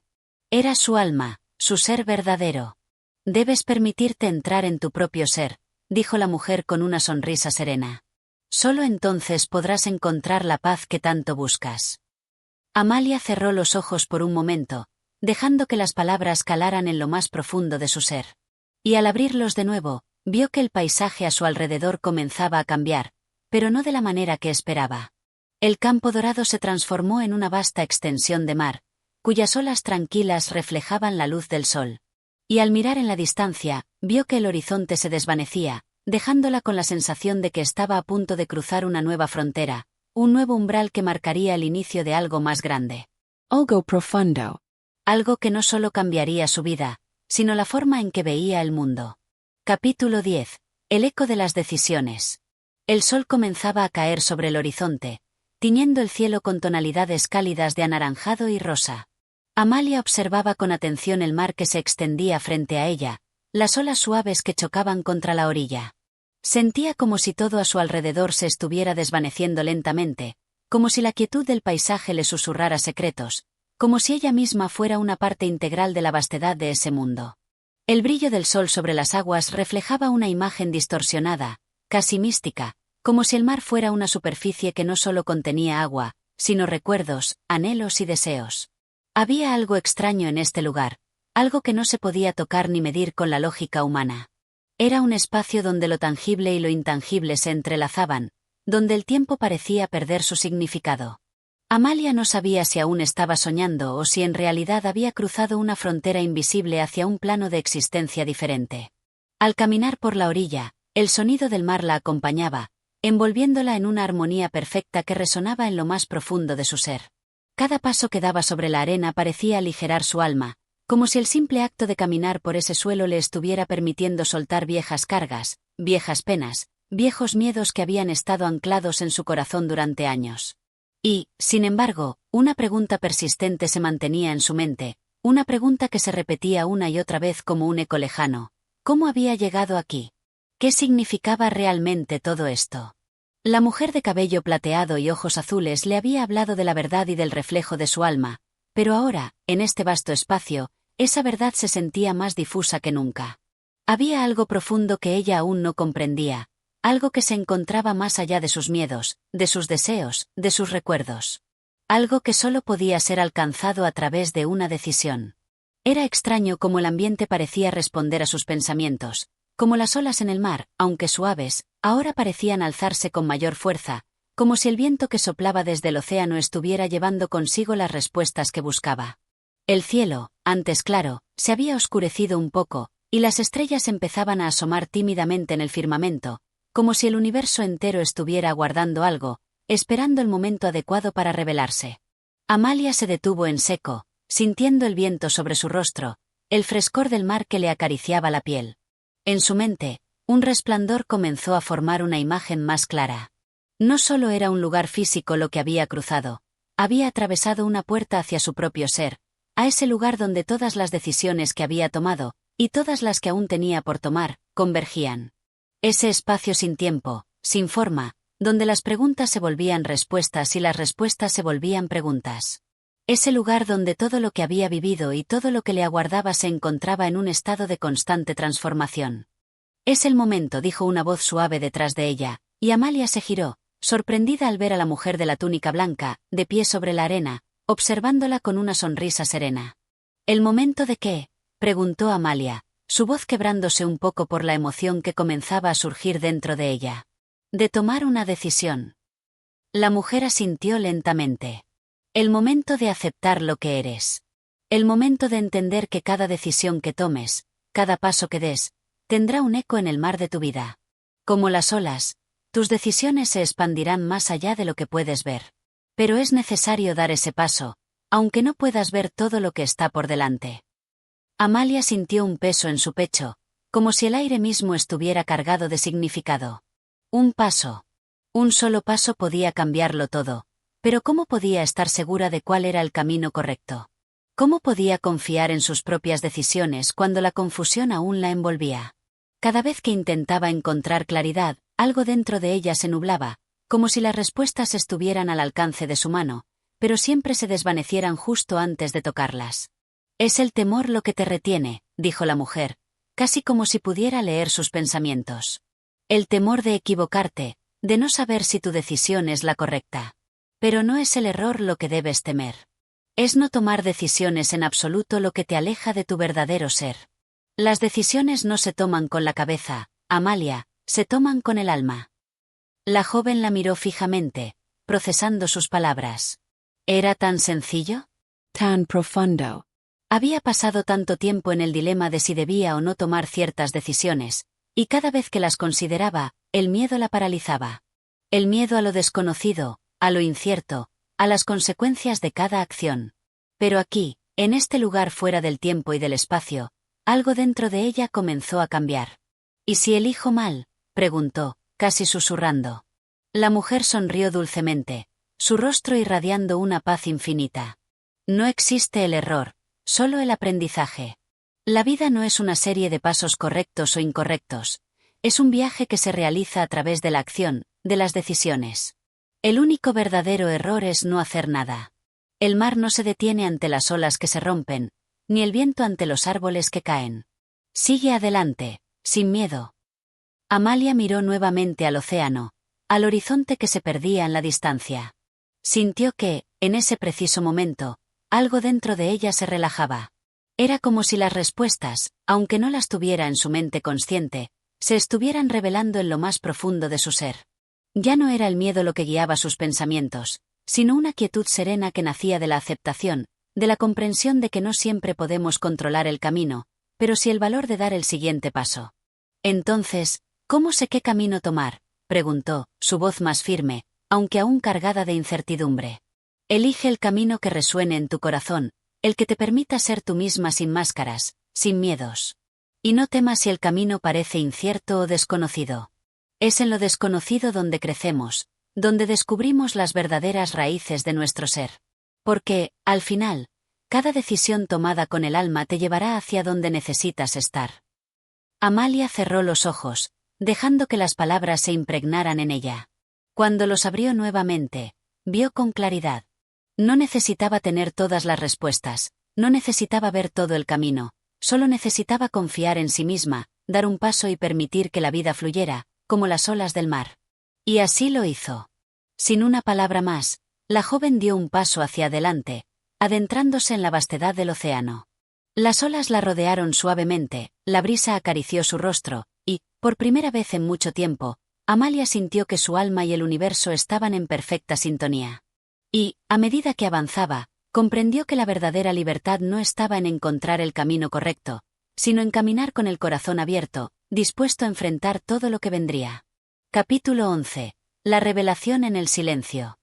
Era su alma, su ser verdadero. Debes permitirte entrar en tu propio ser, dijo la mujer con una sonrisa serena. Solo entonces podrás encontrar la paz que tanto buscas. Amalia cerró los ojos por un momento, dejando que las palabras calaran en lo más profundo de su ser. Y al abrirlos de nuevo, vio que el paisaje a su alrededor comenzaba a cambiar, pero no de la manera que esperaba. El campo dorado se transformó en una vasta extensión de mar, cuyas olas tranquilas reflejaban la luz del sol. Y al mirar en la distancia, vio que el horizonte se desvanecía, dejándola con la sensación de que estaba a punto de cruzar una nueva frontera, un nuevo umbral que marcaría el inicio de algo más grande. Algo profundo. Algo que no solo cambiaría su vida, sino la forma en que veía el mundo. Capítulo 10. El eco de las decisiones. El sol comenzaba a caer sobre el horizonte, tiñendo el cielo con tonalidades cálidas de anaranjado y rosa. Amalia observaba con atención el mar que se extendía frente a ella, las olas suaves que chocaban contra la orilla. Sentía como si todo a su alrededor se estuviera desvaneciendo lentamente, como si la quietud del paisaje le susurrara secretos, como si ella misma fuera una parte integral de la vastedad de ese mundo. El brillo del sol sobre las aguas reflejaba una imagen distorsionada, casi mística, como si el mar fuera una superficie que no solo contenía agua, sino recuerdos, anhelos y deseos. Había algo extraño en este lugar, algo que no se podía tocar ni medir con la lógica humana. Era un espacio donde lo tangible y lo intangible se entrelazaban, donde el tiempo parecía perder su significado. Amalia no sabía si aún estaba soñando o si en realidad había cruzado una frontera invisible hacia un plano de existencia diferente. Al caminar por la orilla, el sonido del mar la acompañaba, envolviéndola en una armonía perfecta que resonaba en lo más profundo de su ser. Cada paso que daba sobre la arena parecía aligerar su alma, como si el simple acto de caminar por ese suelo le estuviera permitiendo soltar viejas cargas, viejas penas, viejos miedos que habían estado anclados en su corazón durante años. Y, sin embargo, una pregunta persistente se mantenía en su mente, una pregunta que se repetía una y otra vez como un eco lejano. ¿Cómo había llegado aquí? ¿Qué significaba realmente todo esto? La mujer de cabello plateado y ojos azules le había hablado de la verdad y del reflejo de su alma, pero ahora, en este vasto espacio, esa verdad se sentía más difusa que nunca. Había algo profundo que ella aún no comprendía, algo que se encontraba más allá de sus miedos, de sus deseos, de sus recuerdos. Algo que solo podía ser alcanzado a través de una decisión. Era extraño cómo el ambiente parecía responder a sus pensamientos, como las olas en el mar, aunque suaves, ahora parecían alzarse con mayor fuerza, como si el viento que soplaba desde el océano estuviera llevando consigo las respuestas que buscaba. El cielo, antes claro, se había oscurecido un poco, y las estrellas empezaban a asomar tímidamente en el firmamento, como si el universo entero estuviera aguardando algo, esperando el momento adecuado para revelarse. Amalia se detuvo en seco, sintiendo el viento sobre su rostro, el frescor del mar que le acariciaba la piel. En su mente, un resplandor comenzó a formar una imagen más clara. No solo era un lugar físico lo que había cruzado, había atravesado una puerta hacia su propio ser, a ese lugar donde todas las decisiones que había tomado, y todas las que aún tenía por tomar, convergían. Ese espacio sin tiempo, sin forma, donde las preguntas se volvían respuestas y las respuestas se volvían preguntas. Ese lugar donde todo lo que había vivido y todo lo que le aguardaba se encontraba en un estado de constante transformación. Es el momento, dijo una voz suave detrás de ella, y Amalia se giró, sorprendida al ver a la mujer de la túnica blanca, de pie sobre la arena, observándola con una sonrisa serena. ¿El momento de qué?, preguntó Amalia, su voz quebrándose un poco por la emoción que comenzaba a surgir dentro de ella. De tomar una decisión. La mujer asintió lentamente. El momento de aceptar lo que eres. El momento de entender que cada decisión que tomes, cada paso que des, tendrá un eco en el mar de tu vida. Como las olas, tus decisiones se expandirán más allá de lo que puedes ver. Pero es necesario dar ese paso, aunque no puedas ver todo lo que está por delante. Amalia sintió un peso en su pecho, como si el aire mismo estuviera cargado de significado. Un paso. Un solo paso podía cambiarlo todo, pero ¿cómo podía estar segura de cuál era el camino correcto? ¿Cómo podía confiar en sus propias decisiones cuando la confusión aún la envolvía? Cada vez que intentaba encontrar claridad, algo dentro de ella se nublaba, como si las respuestas estuvieran al alcance de su mano, pero siempre se desvanecieran justo antes de tocarlas. Es el temor lo que te retiene, dijo la mujer, casi como si pudiera leer sus pensamientos. El temor de equivocarte, de no saber si tu decisión es la correcta. Pero no es el error lo que debes temer. Es no tomar decisiones en absoluto lo que te aleja de tu verdadero ser. Las decisiones no se toman con la cabeza, Amalia, se toman con el alma. La joven la miró fijamente, procesando sus palabras. ¿Era tan sencillo? Tan profundo. Había pasado tanto tiempo en el dilema de si debía o no tomar ciertas decisiones, y cada vez que las consideraba, el miedo la paralizaba. El miedo a lo desconocido, a lo incierto, a las consecuencias de cada acción. Pero aquí, en este lugar fuera del tiempo y del espacio, algo dentro de ella comenzó a cambiar. ¿Y si elijo mal?, preguntó, casi susurrando. La mujer sonrió dulcemente, su rostro irradiando una paz infinita. No existe el error, solo el aprendizaje. La vida no es una serie de pasos correctos o incorrectos, es un viaje que se realiza a través de la acción, de las decisiones. El único verdadero error es no hacer nada. El mar no se detiene ante las olas que se rompen, ni el viento ante los árboles que caen. Sigue adelante, sin miedo. Amalia miró nuevamente al océano, al horizonte que se perdía en la distancia. Sintió que, en ese preciso momento, algo dentro de ella se relajaba. Era como si las respuestas, aunque no las tuviera en su mente consciente, se estuvieran revelando en lo más profundo de su ser. Ya no era el miedo lo que guiaba sus pensamientos, sino una quietud serena que nacía de la aceptación, de la comprensión de que no siempre podemos controlar el camino, pero sí el valor de dar el siguiente paso. Entonces, ¿cómo sé qué camino tomar?, preguntó, su voz más firme, aunque aún cargada de incertidumbre. Elige el camino que resuene en tu corazón, el que te permita ser tú misma sin máscaras, sin miedos. Y no temas si el camino parece incierto o desconocido. Es en lo desconocido donde crecemos, donde descubrimos las verdaderas raíces de nuestro ser. Porque, al final, cada decisión tomada con el alma te llevará hacia donde necesitas estar. Amalia cerró los ojos, dejando que las palabras se impregnaran en ella. Cuando los abrió nuevamente, vio con claridad. No necesitaba tener todas las respuestas, no necesitaba ver todo el camino, solo necesitaba confiar en sí misma, dar un paso y permitir que la vida fluyera, como las olas del mar. Y así lo hizo. Sin una palabra más, la joven dio un paso hacia adelante, adentrándose en la vastedad del océano. Las olas la rodearon suavemente, la brisa acarició su rostro, y, por primera vez en mucho tiempo, Amalia sintió que su alma y el universo estaban en perfecta sintonía. Y, a medida que avanzaba, comprendió que la verdadera libertad no estaba en encontrar el camino correcto, sino en caminar con el corazón abierto, dispuesto a enfrentar todo lo que vendría. Capítulo 11. La revelación en el silencio.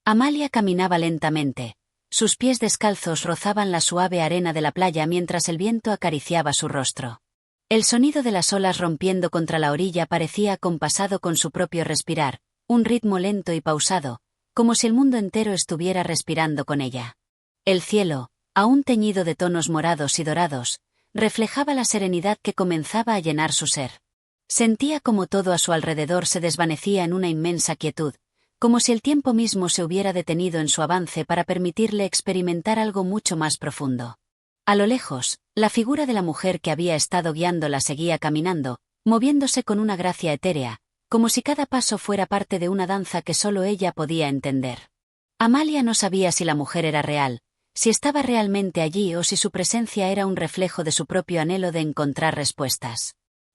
Amalia caminaba lentamente. Sus pies descalzos rozaban la suave arena de la playa mientras el viento acariciaba su rostro. El sonido de las olas rompiendo contra la orilla parecía acompasado con su propio respirar, un ritmo lento y pausado, como si el mundo entero estuviera respirando con ella. El cielo, aún teñido de tonos morados y dorados, reflejaba la serenidad que comenzaba a llenar su ser. Sentía como todo a su alrededor se desvanecía en una inmensa quietud, como si el tiempo mismo se hubiera detenido en su avance para permitirle experimentar algo mucho más profundo. A lo lejos, la figura de la mujer que había estado guiándola seguía caminando, moviéndose con una gracia etérea, como si cada paso fuera parte de una danza que solo ella podía entender. Amalia no sabía si la mujer era real, si estaba realmente allí o si su presencia era un reflejo de su propio anhelo de encontrar respuestas.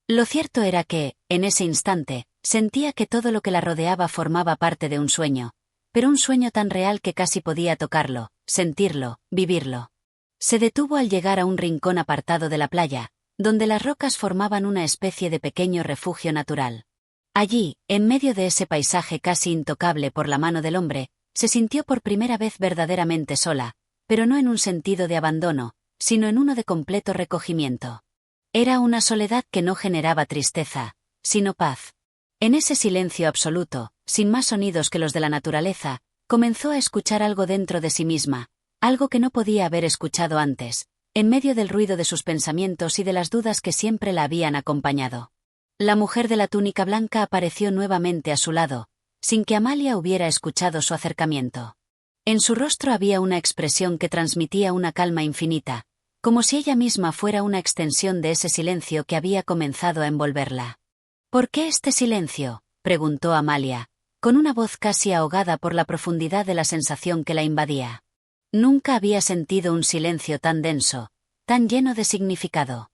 Lo cierto era que, en ese instante, sentía que todo lo que la rodeaba formaba parte de un sueño, pero un sueño tan real que casi podía tocarlo, sentirlo, vivirlo. Se detuvo al llegar a un rincón apartado de la playa, donde las rocas formaban una especie de pequeño refugio natural. Allí, en medio de ese paisaje casi intocable por la mano del hombre, se sintió por primera vez verdaderamente sola, pero no en un sentido de abandono, sino en uno de completo recogimiento. Era una soledad que no generaba tristeza, sino paz. En ese silencio absoluto, sin más sonidos que los de la naturaleza, comenzó a escuchar algo dentro de sí misma, algo que no podía haber escuchado antes, en medio del ruido de sus pensamientos y de las dudas que siempre la habían acompañado. La mujer de la túnica blanca apareció nuevamente a su lado, sin que Amalia hubiera escuchado su acercamiento. En su rostro había una expresión que transmitía una calma infinita, como si ella misma fuera una extensión de ese silencio que había comenzado a envolverla. ¿Por qué este silencio?, preguntó Amalia, con una voz casi ahogada por la profundidad de la sensación que la invadía. Nunca había sentido un silencio tan denso, tan lleno de significado.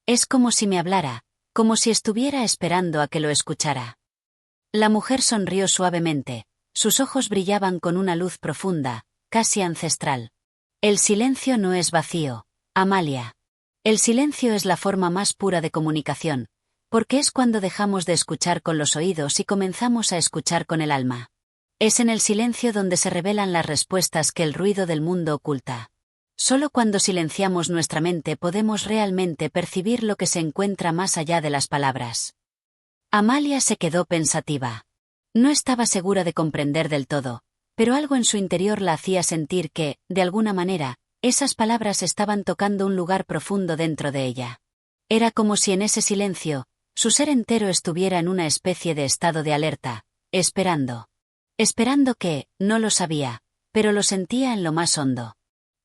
Es como si me hablara, como si estuviera esperando a que lo escuchara. La mujer sonrió suavemente, sus ojos brillaban con una luz profunda, casi ancestral. El silencio no es vacío, Amalia. El silencio es la forma más pura de comunicación, porque es cuando dejamos de escuchar con los oídos y comenzamos a escuchar con el alma. Es en el silencio donde se revelan las respuestas que el ruido del mundo oculta. Solo cuando silenciamos nuestra mente podemos realmente percibir lo que se encuentra más allá de las palabras. Amalia se quedó pensativa. No estaba segura de comprender del todo, pero algo en su interior la hacía sentir que, de alguna manera, esas palabras estaban tocando un lugar profundo dentro de ella. Era como si en ese silencio, su ser entero estuviera en una especie de estado de alerta, esperando. Esperando que, no lo sabía, pero lo sentía en lo más hondo.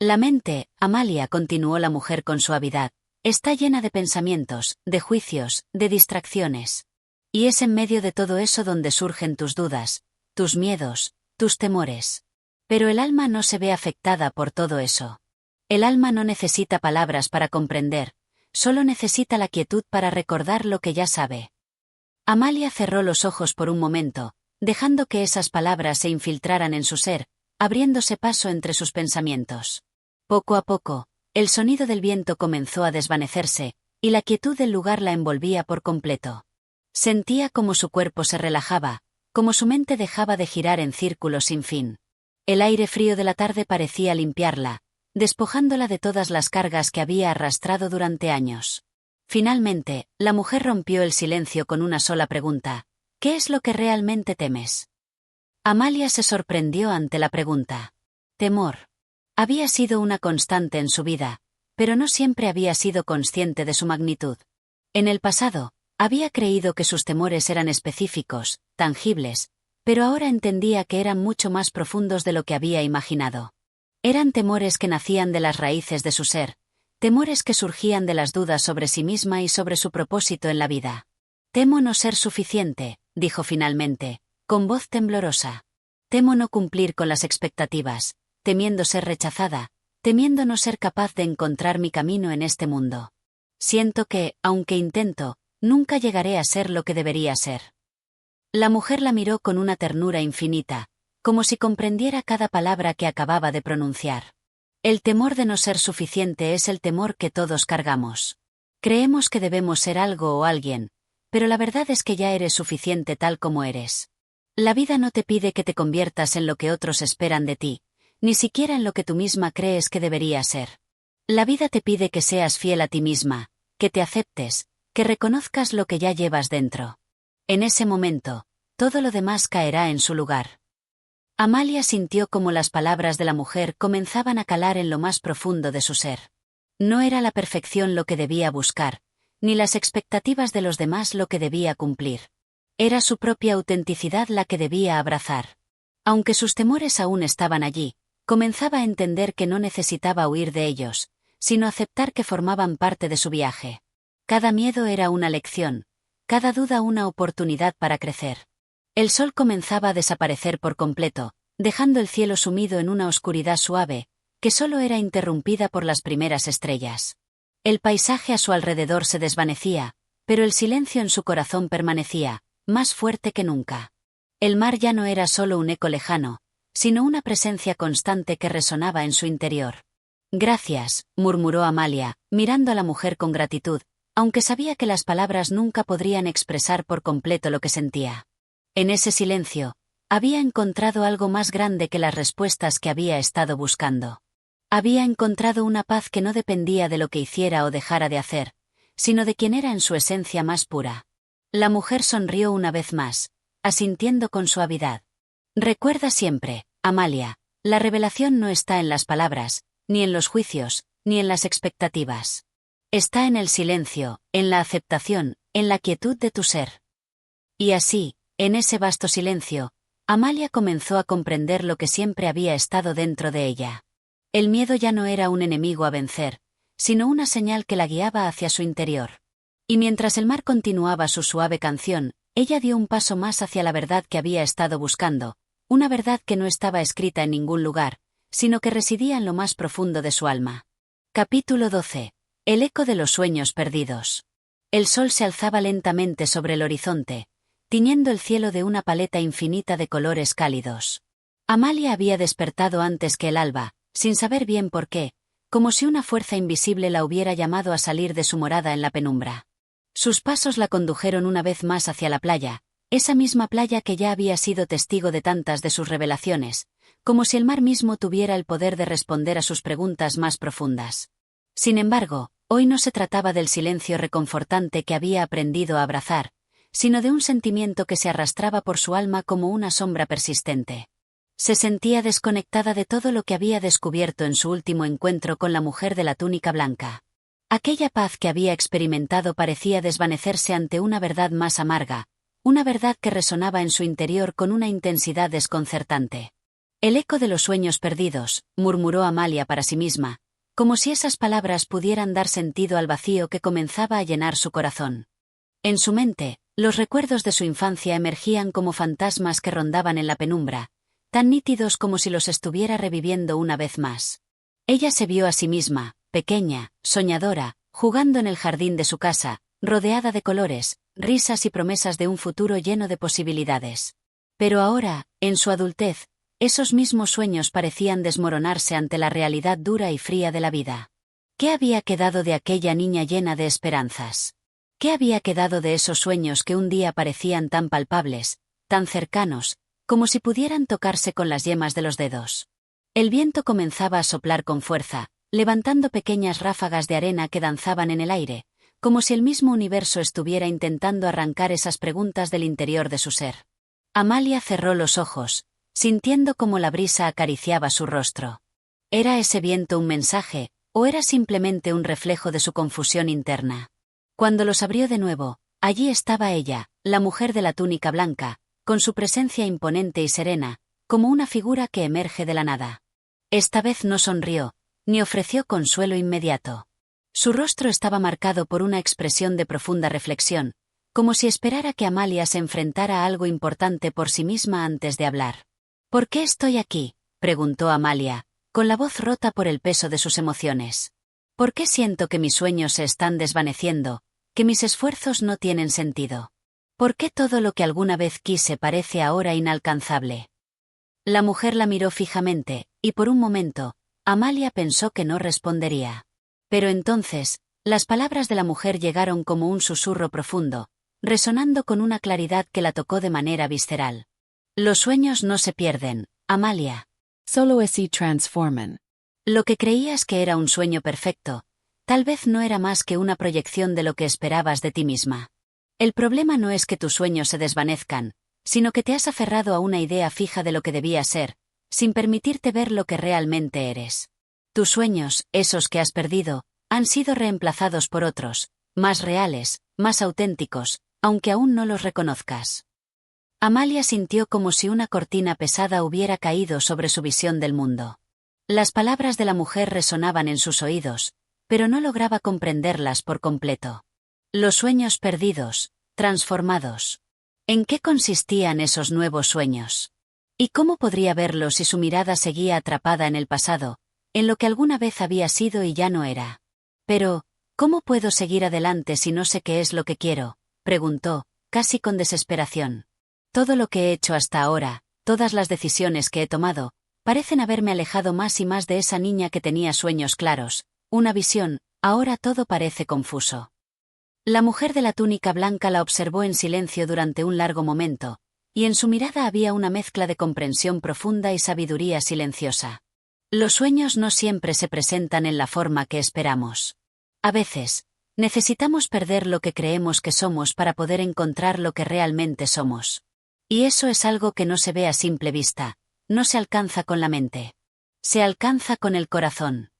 La mente, Amalia, continuó la mujer con suavidad, Está llena de pensamientos, de juicios, de distracciones. Y es en medio de todo eso donde surgen tus dudas, tus miedos, tus temores. Pero el alma no se ve afectada por todo eso. El alma no necesita palabras para comprender, solo necesita la quietud para recordar lo que ya sabe. Amalia cerró los ojos por un momento, dejando que esas palabras se infiltraran en su ser, abriéndose paso entre sus pensamientos. Poco a poco, el sonido del viento comenzó a desvanecerse, y la quietud del lugar la envolvía por completo. Sentía como su cuerpo se relajaba, como su mente dejaba de girar en círculos sin fin. El aire frío de la tarde parecía limpiarla, despojándola de todas las cargas que había arrastrado durante años. Finalmente, la mujer rompió el silencio con una sola pregunta: ¿qué es lo que realmente temes? Amalia se sorprendió ante la pregunta. Temor. Había sido una constante en su vida, pero no siempre había sido consciente de su magnitud. En el pasado, había creído que sus temores eran específicos, tangibles, pero ahora entendía que eran mucho más profundos de lo que había imaginado. Eran temores que nacían de las raíces de su ser, temores que surgían de las dudas sobre sí misma y sobre su propósito en la vida. Temo no ser suficiente, dijo finalmente, con voz temblorosa. Temo no cumplir con las expectativas, temiendo ser rechazada, temiendo no ser capaz de encontrar mi camino en este mundo. Siento que, aunque intento, nunca llegaré a ser lo que debería ser. La mujer la miró con una ternura infinita, como si comprendiera cada palabra que acababa de pronunciar. El temor de no ser suficiente es el temor que todos cargamos. Creemos que debemos ser algo o alguien, pero la verdad es que ya eres suficiente tal como eres. La vida no te pide que te conviertas en lo que otros esperan de ti, ni siquiera en lo que tú misma crees que debería ser. La vida te pide que seas fiel a ti misma, que te aceptes, que reconozcas lo que ya llevas dentro. En ese momento, todo lo demás caerá en su lugar. Amalia sintió como las palabras de la mujer comenzaban a calar en lo más profundo de su ser. No era la perfección lo que debía buscar, ni las expectativas de los demás lo que debía cumplir. Era su propia autenticidad la que debía abrazar. Aunque sus temores aún estaban allí, comenzaba a entender que no necesitaba huir de ellos, sino aceptar que formaban parte de su viaje. Cada miedo era una lección, cada duda una oportunidad para crecer. El sol comenzaba a desaparecer por completo, dejando el cielo sumido en una oscuridad suave, que solo era interrumpida por las primeras estrellas. El paisaje a su alrededor se desvanecía, pero el silencio en su corazón permanecía, más fuerte que nunca. El mar ya no era solo un eco lejano, sino una presencia constante que resonaba en su interior. Gracias, murmuró Amalia, mirando a la mujer con gratitud, aunque sabía que las palabras nunca podrían expresar por completo lo que sentía. En ese silencio, había encontrado algo más grande que las respuestas que había estado buscando. Había encontrado una paz que no dependía de lo que hiciera o dejara de hacer, sino de quien era en su esencia más pura. La mujer sonrió una vez más, asintiendo con suavidad. Recuerda siempre, Amalia, la revelación no está en las palabras, ni en los juicios, ni en las expectativas. Está en el silencio, en la aceptación, en la quietud de tu ser. Y así, en ese vasto silencio, Amalia comenzó a comprender lo que siempre había estado dentro de ella. El miedo ya no era un enemigo a vencer, sino una señal que la guiaba hacia su interior. Y mientras el mar continuaba su suave canción, ella dio un paso más hacia la verdad que había estado buscando, una verdad que no estaba escrita en ningún lugar, sino que residía en lo más profundo de su alma. Capítulo 12. El eco de los sueños perdidos. El sol se alzaba lentamente sobre el horizonte, tiñendo el cielo de una paleta infinita de colores cálidos. Amalia había despertado antes que el alba, sin saber bien por qué, como si una fuerza invisible la hubiera llamado a salir de su morada en la penumbra. Sus pasos la condujeron una vez más hacia la playa, esa misma playa que ya había sido testigo de tantas de sus revelaciones, como si el mar mismo tuviera el poder de responder a sus preguntas más profundas. Sin embargo, hoy no se trataba del silencio reconfortante que había aprendido a abrazar, sino de un sentimiento que se arrastraba por su alma como una sombra persistente. Se sentía desconectada de todo lo que había descubierto en su último encuentro con la mujer de la túnica blanca. Aquella paz que había experimentado parecía desvanecerse ante una verdad más amarga, una verdad que resonaba en su interior con una intensidad desconcertante. El eco de los sueños perdidos, murmuró Amalia para sí misma, como si esas palabras pudieran dar sentido al vacío que comenzaba a llenar su corazón. En su mente, los recuerdos de su infancia emergían como fantasmas que rondaban en la penumbra, tan nítidos como si los estuviera reviviendo una vez más. Ella se vio a sí misma, pequeña, soñadora, jugando en el jardín de su casa, rodeada de colores, risas y promesas de un futuro lleno de posibilidades. Pero ahora, en su adultez, esos mismos sueños parecían desmoronarse ante la realidad dura y fría de la vida. ¿Qué había quedado de aquella niña llena de esperanzas? ¿Qué había quedado de esos sueños que un día parecían tan palpables, tan cercanos, como si pudieran tocarse con las yemas de los dedos? El viento comenzaba a soplar con fuerza, levantando pequeñas ráfagas de arena que danzaban en el aire, como si el mismo universo estuviera intentando arrancar esas preguntas del interior de su ser. Amalia cerró los ojos, sintiendo cómo la brisa acariciaba su rostro. ¿Era ese viento un mensaje, o era simplemente un reflejo de su confusión interna? Cuando los abrió de nuevo, allí estaba ella, la mujer de la túnica blanca, con su presencia imponente y serena, como una figura que emerge de la nada. Esta vez no sonrió, ni ofreció consuelo inmediato. Su rostro estaba marcado por una expresión de profunda reflexión, como si esperara que Amalia se enfrentara a algo importante por sí misma antes de hablar. ¿Por qué estoy aquí?, preguntó Amalia, con la voz rota por el peso de sus emociones. ¿Por qué siento que mis sueños se están desvaneciendo, que mis esfuerzos no tienen sentido? ¿Por qué todo lo que alguna vez quise parece ahora inalcanzable? La mujer la miró fijamente, y por un momento, Amalia pensó que no respondería. Pero entonces, las palabras de la mujer llegaron como un susurro profundo, resonando con una claridad que la tocó de manera visceral. Los sueños no se pierden, Amalia. Solo se transforman. Lo que creías que era un sueño perfecto, tal vez no era más que una proyección de lo que esperabas de ti misma. El problema no es que tus sueños se desvanezcan, sino que te has aferrado a una idea fija de lo que debía ser, sin permitirte ver lo que realmente eres. Tus sueños, esos que has perdido, han sido reemplazados por otros, más reales, más auténticos, aunque aún no los reconozcas. Amalia sintió como si una cortina pesada hubiera caído sobre su visión del mundo. Las palabras de la mujer resonaban en sus oídos, pero no lograba comprenderlas por completo. Los sueños perdidos, transformados. ¿En qué consistían esos nuevos sueños? ¿Y cómo podría verlos si su mirada seguía atrapada en el pasado, en lo que alguna vez había sido y ya no era? Pero, ¿cómo puedo seguir adelante si no sé qué es lo que quiero?, preguntó, casi con desesperación. Todo lo que he hecho hasta ahora, todas las decisiones que he tomado, parecen haberme alejado más y más de esa niña que tenía sueños claros, una visión, ahora todo parece confuso. La mujer de la túnica blanca la observó en silencio durante un largo momento, y en su mirada había una mezcla de comprensión profunda y sabiduría silenciosa. Los sueños no siempre se presentan en la forma que esperamos. A veces, necesitamos perder lo que creemos que somos para poder encontrar lo que realmente somos. Y eso es algo que no se ve a simple vista. No se alcanza con la mente. Se alcanza con el corazón.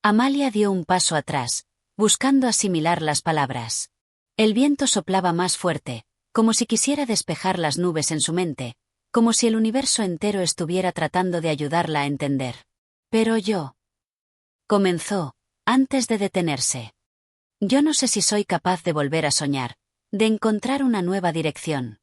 Amalia dio un paso atrás, buscando asimilar las palabras. El viento soplaba más fuerte, como si quisiera despejar las nubes en su mente, como si el universo entero estuviera tratando de ayudarla a entender. Pero yo... comenzó, antes de detenerse. Yo no sé si soy capaz de volver a soñar, de encontrar una nueva dirección.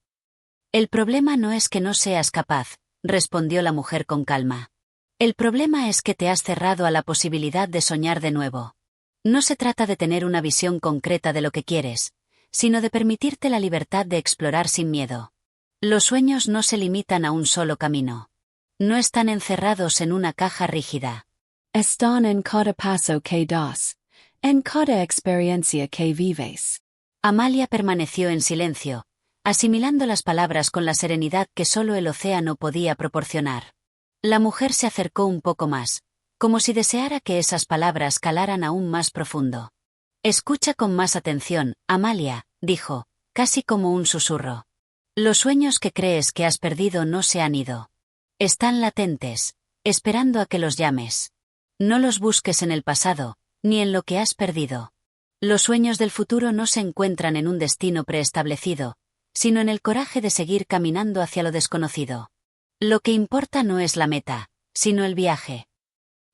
El problema no es que no seas capaz, respondió la mujer con calma. El problema es que te has cerrado a la posibilidad de soñar de nuevo. No se trata de tener una visión concreta de lo que quieres, sino de permitirte la libertad de explorar sin miedo. Los sueños no se limitan a un solo camino. No están encerrados en una caja rígida. Están en cada paso que das, en cada experiencia que vives. Amalia permaneció en silencio, asimilando las palabras con la serenidad que solo el océano podía proporcionar. La mujer se acercó un poco más, como si deseara que esas palabras calaran aún más profundo. Escucha con más atención, Amalia, dijo, casi como un susurro. Los sueños que crees que has perdido no se han ido. Están latentes, esperando a que los llames. No los busques en el pasado, ni en lo que has perdido. Los sueños del futuro no se encuentran en un destino preestablecido, sino en el coraje de seguir caminando hacia lo desconocido. Lo que importa no es la meta, sino el viaje.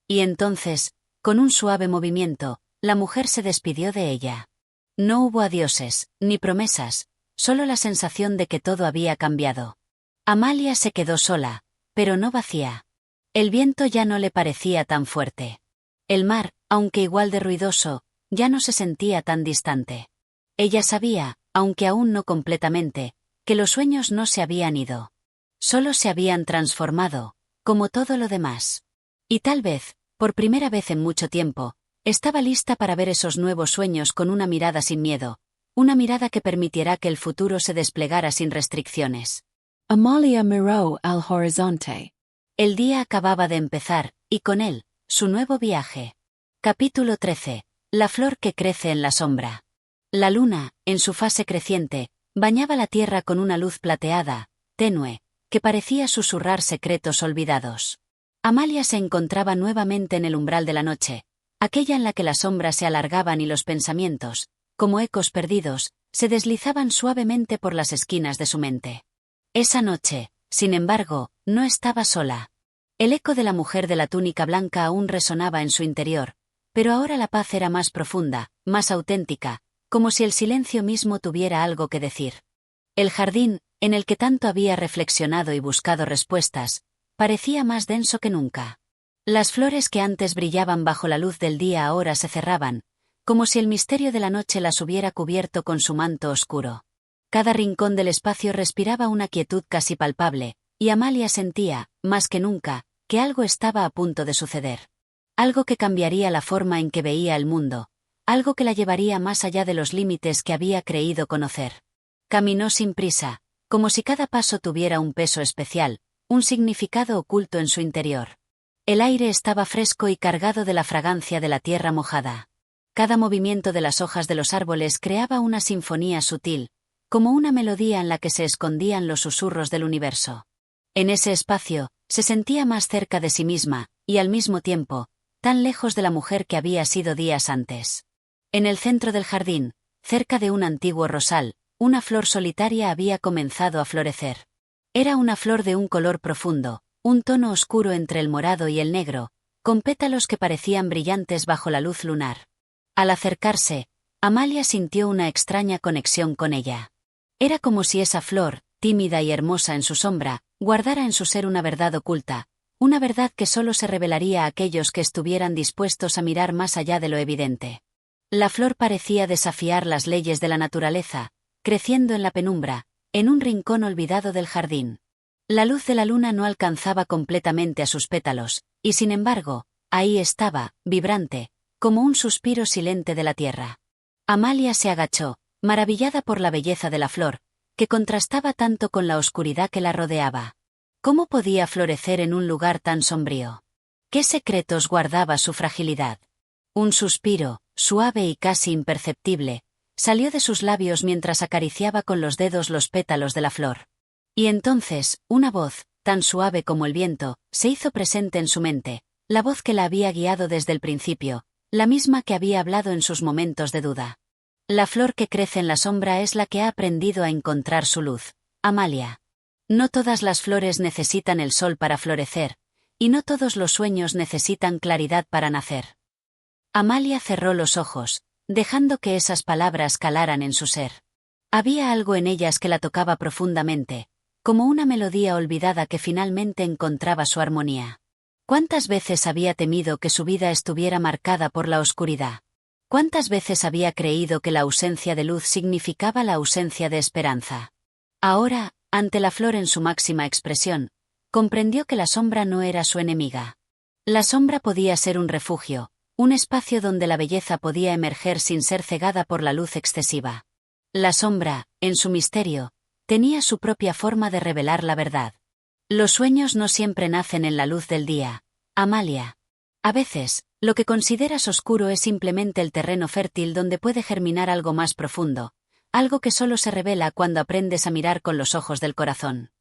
Y entonces, Con un suave movimiento, la mujer se despidió de ella. No hubo adioses, ni promesas, solo la sensación de que todo había cambiado. Amalia se quedó sola, pero no vacía. El viento ya no le parecía tan fuerte. El mar, aunque igual de ruidoso, ya no se sentía tan distante. Ella sabía, aunque aún no completamente, que los sueños no se habían ido. Solo se habían transformado, como todo lo demás. Y tal vez, por primera vez en mucho tiempo, estaba lista para ver esos nuevos sueños con una mirada sin miedo, una mirada que permitiera que el futuro se desplegara sin restricciones. Amalia miró al horizonte. El día acababa de empezar, y con él, su nuevo viaje. Capítulo 13. La flor que crece en la sombra. La luna, en su fase creciente, bañaba la tierra con una luz plateada, tenue, que parecía susurrar secretos olvidados. Amalia se encontraba nuevamente en el umbral de la noche, aquella en la que las sombras se alargaban y los pensamientos, como ecos perdidos, se deslizaban suavemente por las esquinas de su mente. Esa noche, sin embargo, no estaba sola. El eco de la mujer de la túnica blanca aún resonaba en su interior, pero ahora la paz era más profunda, más auténtica, como si el silencio mismo tuviera algo que decir. El jardín, en el que tanto había reflexionado y buscado respuestas, parecía más denso que nunca. Las flores que antes brillaban bajo la luz del día ahora se cerraban, como si el misterio de la noche las hubiera cubierto con su manto oscuro. Cada rincón del espacio respiraba una quietud casi palpable, y Amalia sentía, más que nunca, que algo estaba a punto de suceder. Algo que cambiaría la forma en que veía el mundo, algo que la llevaría más allá de los límites que había creído conocer. Caminó sin prisa, como si cada paso tuviera un peso especial, un significado oculto en su interior. El aire estaba fresco y cargado de la fragancia de la tierra mojada. Cada movimiento de las hojas de los árboles creaba una sinfonía sutil, como una melodía en la que se escondían los susurros del universo. En ese espacio, se sentía más cerca de sí misma, y al mismo tiempo, tan lejos de la mujer que había sido días antes. En el centro del jardín, cerca de un antiguo rosal, una flor solitaria había comenzado a florecer. Era una flor de un color profundo, un tono oscuro entre el morado y el negro, con pétalos que parecían brillantes bajo la luz lunar. Al acercarse, Amalia sintió una extraña conexión con ella. Era como si esa flor, tímida y hermosa en su sombra, guardara en su ser una verdad oculta, una verdad que solo se revelaría a aquellos que estuvieran dispuestos a mirar más allá de lo evidente. La flor parecía desafiar las leyes de la naturaleza, creciendo en la penumbra, en un rincón olvidado del jardín. La luz de la luna no alcanzaba completamente a sus pétalos, y sin embargo, ahí estaba, vibrante, como un suspiro silente de la tierra. Amalia se agachó, maravillada por la belleza de la flor, que contrastaba tanto con la oscuridad que la rodeaba. ¿Cómo podía florecer en un lugar tan sombrío? ¿Qué secretos guardaba su fragilidad? Un suspiro, suave y casi imperceptible, salió de sus labios mientras acariciaba con los dedos los pétalos de la flor. Y entonces, una voz, tan suave como el viento, se hizo presente en su mente, la voz que la había guiado desde el principio, la misma que había hablado en sus momentos de duda. La flor que crece en la sombra es la que ha aprendido a encontrar su luz, Amalia. No todas las flores necesitan el sol para florecer, y no todos los sueños necesitan claridad para nacer. Amalia cerró los ojos, dejando que esas palabras calaran en su ser. Había algo en ellas que la tocaba profundamente, como una melodía olvidada que finalmente encontraba su armonía. ¿Cuántas veces había temido que su vida estuviera marcada por la oscuridad? ¿Cuántas veces había creído que la ausencia de luz significaba la ausencia de esperanza? Ahora, ante la flor en su máxima expresión, comprendió que la sombra no era su enemiga. La sombra podía ser un refugio, un espacio donde la belleza podía emerger sin ser cegada por la luz excesiva. La sombra, en su misterio, tenía su propia forma de revelar la verdad. Los sueños no siempre nacen en la luz del día, Amalia. A veces, lo que consideras oscuro es simplemente el terreno fértil donde puede germinar algo más profundo, algo que solo se revela cuando aprendes a mirar con los ojos del corazón.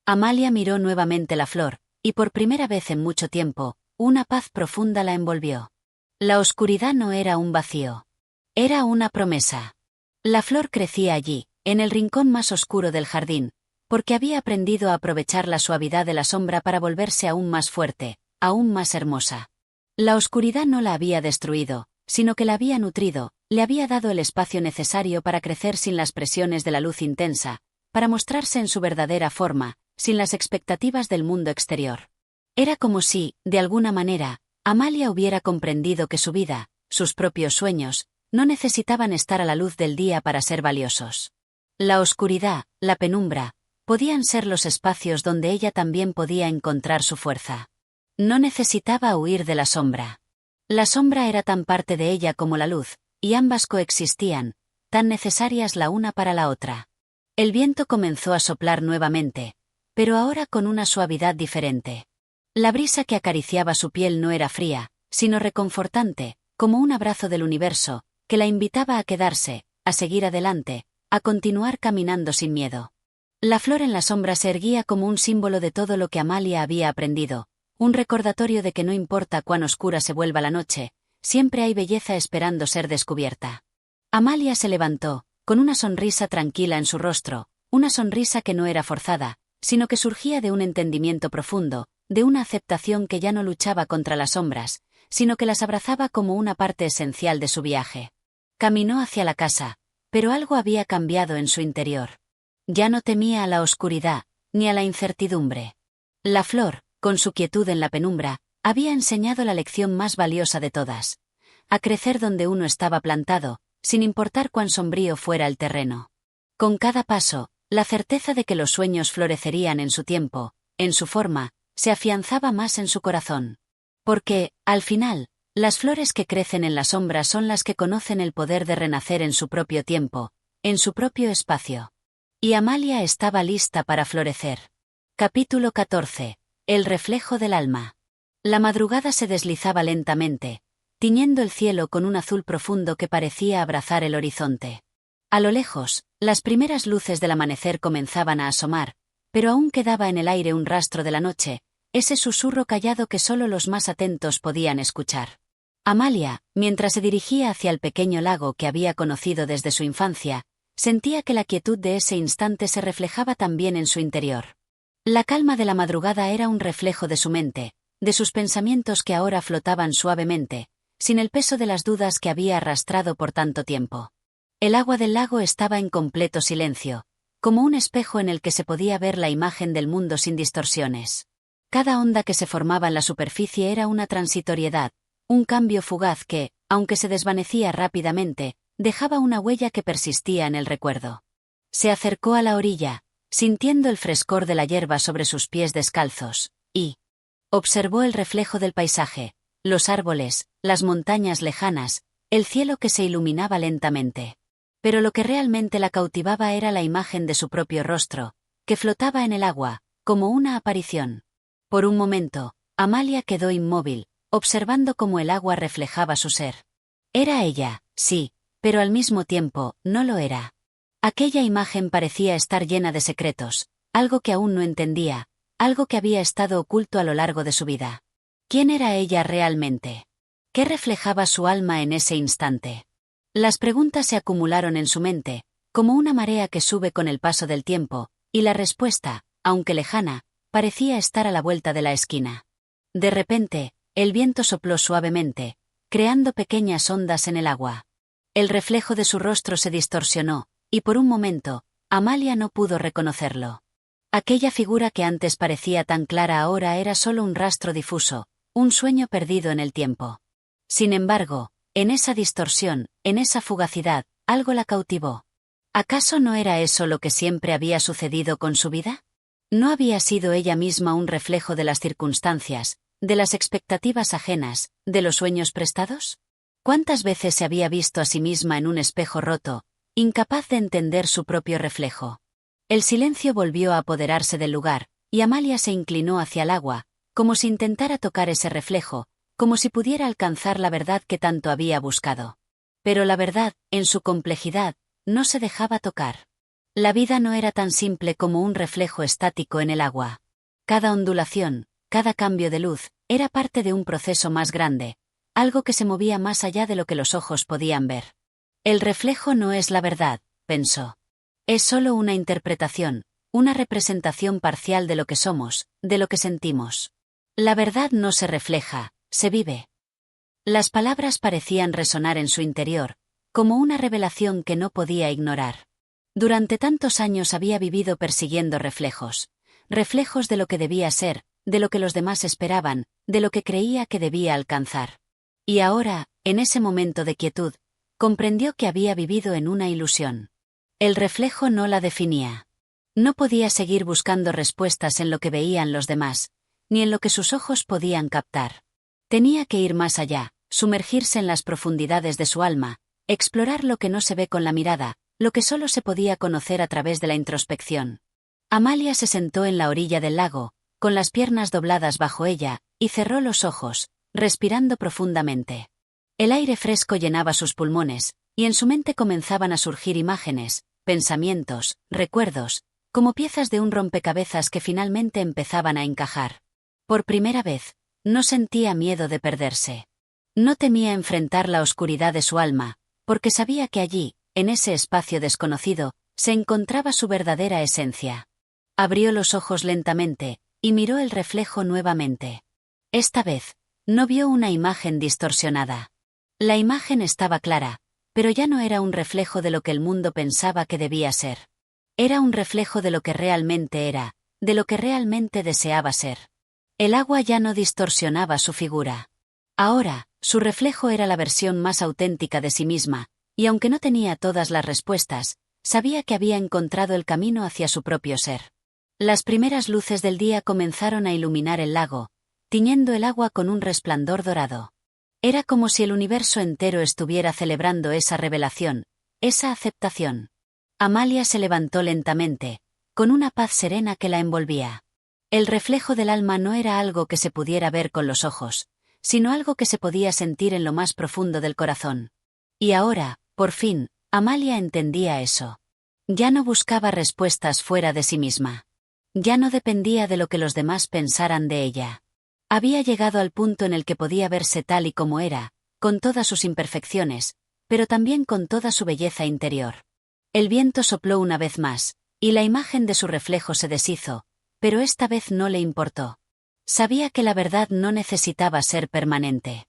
Amalia miró nuevamente la flor, y por primera vez en mucho tiempo, una paz profunda la envolvió. La oscuridad no era un vacío. Era una promesa. La flor crecía allí, en el rincón más oscuro del jardín, porque había aprendido a aprovechar la suavidad de la sombra para volverse aún más fuerte, aún más hermosa. La oscuridad no la había destruido, sino que la había nutrido, le había dado el espacio necesario para crecer sin las presiones de la luz intensa, para mostrarse en su verdadera forma, sin las expectativas del mundo exterior. Era como si, de alguna manera, Amalia hubiera comprendido que su vida, sus propios sueños, no necesitaban estar a la luz del día para ser valiosos. La oscuridad, la penumbra, podían ser los espacios donde ella también podía encontrar su fuerza. No necesitaba huir de la sombra. La sombra era tan parte de ella como la luz, y ambas coexistían, tan necesarias la una para la otra. El viento comenzó a soplar nuevamente, pero ahora con una suavidad diferente. La brisa que acariciaba su piel no era fría, sino reconfortante, como un abrazo del universo, que la invitaba a quedarse, a seguir adelante, a continuar caminando sin miedo. La flor en la sombra se erguía como un símbolo de todo lo que Amalia había aprendido, un recordatorio de que no importa cuán oscura se vuelva la noche, siempre hay belleza esperando ser descubierta. Amalia se levantó, con una sonrisa tranquila en su rostro, una sonrisa que no era forzada, sino que surgía de un entendimiento profundo, de una aceptación que ya no luchaba contra las sombras, sino que las abrazaba como una parte esencial de su viaje. Caminó hacia la casa, pero algo había cambiado en su interior. Ya no temía a la oscuridad, ni a la incertidumbre. La flor, con su quietud en la penumbra, había enseñado la lección más valiosa de todas: a crecer donde uno estaba plantado, sin importar cuán sombrío fuera el terreno. Con cada paso, la certeza de que los sueños florecerían en su tiempo, en su forma, se afianzaba más en su corazón. Porque, al final, las flores que crecen en la sombra son las que conocen el poder de renacer en su propio tiempo, en su propio espacio. Y Amalia estaba lista para florecer. Capítulo 14. El reflejo del alma. La madrugada se deslizaba lentamente, tiñendo el cielo con un azul profundo que parecía abrazar el horizonte. A lo lejos, las primeras luces del amanecer comenzaban a asomar, pero aún quedaba en el aire un rastro de la noche, ese susurro callado que solo los más atentos podían escuchar. Amalia, mientras se dirigía hacia el pequeño lago que había conocido desde su infancia, sentía que la quietud de ese instante se reflejaba también en su interior. La calma de la madrugada era un reflejo de su mente, de sus pensamientos que ahora flotaban suavemente, sin el peso de las dudas que había arrastrado por tanto tiempo. El agua del lago estaba en completo silencio, como un espejo en el que se podía ver la imagen del mundo sin distorsiones. Cada onda que se formaba en la superficie era una transitoriedad, un cambio fugaz que, aunque se desvanecía rápidamente, dejaba una huella que persistía en el recuerdo. Se acercó a la orilla, sintiendo el frescor de la hierba sobre sus pies descalzos, y observó el reflejo del paisaje, los árboles, las montañas lejanas, el cielo que se iluminaba lentamente. Pero lo que realmente la cautivaba era la imagen de su propio rostro, que flotaba en el agua, como una aparición. Por un momento, Amalia quedó inmóvil, observando cómo el agua reflejaba su ser. Era ella, sí, pero al mismo tiempo, no lo era. Aquella imagen parecía estar llena de secretos, algo que aún no entendía, algo que había estado oculto a lo largo de su vida. ¿Quién era ella realmente? ¿Qué reflejaba su alma en ese instante? Las preguntas se acumularon en su mente, como una marea que sube con el paso del tiempo, y la respuesta, aunque lejana, parecía estar a la vuelta de la esquina. De repente, el viento sopló suavemente, creando pequeñas ondas en el agua. El reflejo de su rostro se distorsionó, y por un momento, Amalia no pudo reconocerlo. Aquella figura que antes parecía tan clara ahora era solo un rastro difuso, un sueño perdido en el tiempo. Sin embargo, en esa distorsión, en esa fugacidad, algo la cautivó. ¿Acaso no era eso lo que siempre había sucedido con su vida? ¿No había sido ella misma un reflejo de las circunstancias, de las expectativas ajenas, de los sueños prestados? ¿Cuántas veces se había visto a sí misma en un espejo roto, incapaz de entender su propio reflejo? El silencio volvió a apoderarse del lugar, y Amalia se inclinó hacia el agua, como si intentara tocar ese reflejo, como si pudiera alcanzar la verdad que tanto había buscado. Pero la verdad, en su complejidad, no se dejaba tocar. La vida no era tan simple como un reflejo estático en el agua. Cada ondulación, cada cambio de luz, era parte de un proceso más grande, algo que se movía más allá de lo que los ojos podían ver. El reflejo no es la verdad, pensó. Es solo una interpretación, una representación parcial de lo que somos, de lo que sentimos. La verdad no se refleja, se vive. Las palabras parecían resonar en su interior, como una revelación que no podía ignorar. Durante tantos años había vivido persiguiendo reflejos de lo que debía ser, de lo que los demás esperaban, de lo que creía que debía alcanzar. Y ahora, en ese momento de quietud, comprendió que había vivido en una ilusión. El reflejo no la definía. No podía seguir buscando respuestas en lo que veían los demás, ni en lo que sus ojos podían captar. Tenía que ir más allá, sumergirse en las profundidades de su alma, explorar lo que no se ve con la mirada, lo que solo se podía conocer a través de la introspección. Amalia se sentó en la orilla del lago, con las piernas dobladas bajo ella, y cerró los ojos, respirando profundamente. El aire fresco llenaba sus pulmones, y en su mente comenzaban a surgir imágenes, pensamientos, recuerdos, como piezas de un rompecabezas que finalmente empezaban a encajar. Por primera vez, no sentía miedo de perderse. No temía enfrentar la oscuridad de su alma, porque sabía que allí, en ese espacio desconocido, se encontraba su verdadera esencia. Abrió los ojos lentamente, y miró el reflejo nuevamente. Esta vez, no vio una imagen distorsionada. La imagen estaba clara, pero ya no era un reflejo de lo que el mundo pensaba que debía ser. Era un reflejo de lo que realmente era, de lo que realmente deseaba ser. El agua ya no distorsionaba su figura. Ahora, su reflejo era la versión más auténtica de sí misma, y aunque no tenía todas las respuestas, sabía que había encontrado el camino hacia su propio ser. Las primeras luces del día comenzaron a iluminar el lago, tiñendo el agua con un resplandor dorado. Era como si el universo entero estuviera celebrando esa revelación, esa aceptación. Amalia se levantó lentamente, con una paz serena que la envolvía. El reflejo del alma no era algo que se pudiera ver con los ojos, sino algo que se podía sentir en lo más profundo del corazón. Y ahora, por fin, Amalia entendía eso. Ya no buscaba respuestas fuera de sí misma. Ya no dependía de lo que los demás pensaran de ella. Había llegado al punto en el que podía verse tal y como era, con todas sus imperfecciones, pero también con toda su belleza interior. El viento sopló una vez más, y la imagen de su reflejo se deshizo, pero esta vez no le importó. Sabía que la verdad no necesitaba ser permanente.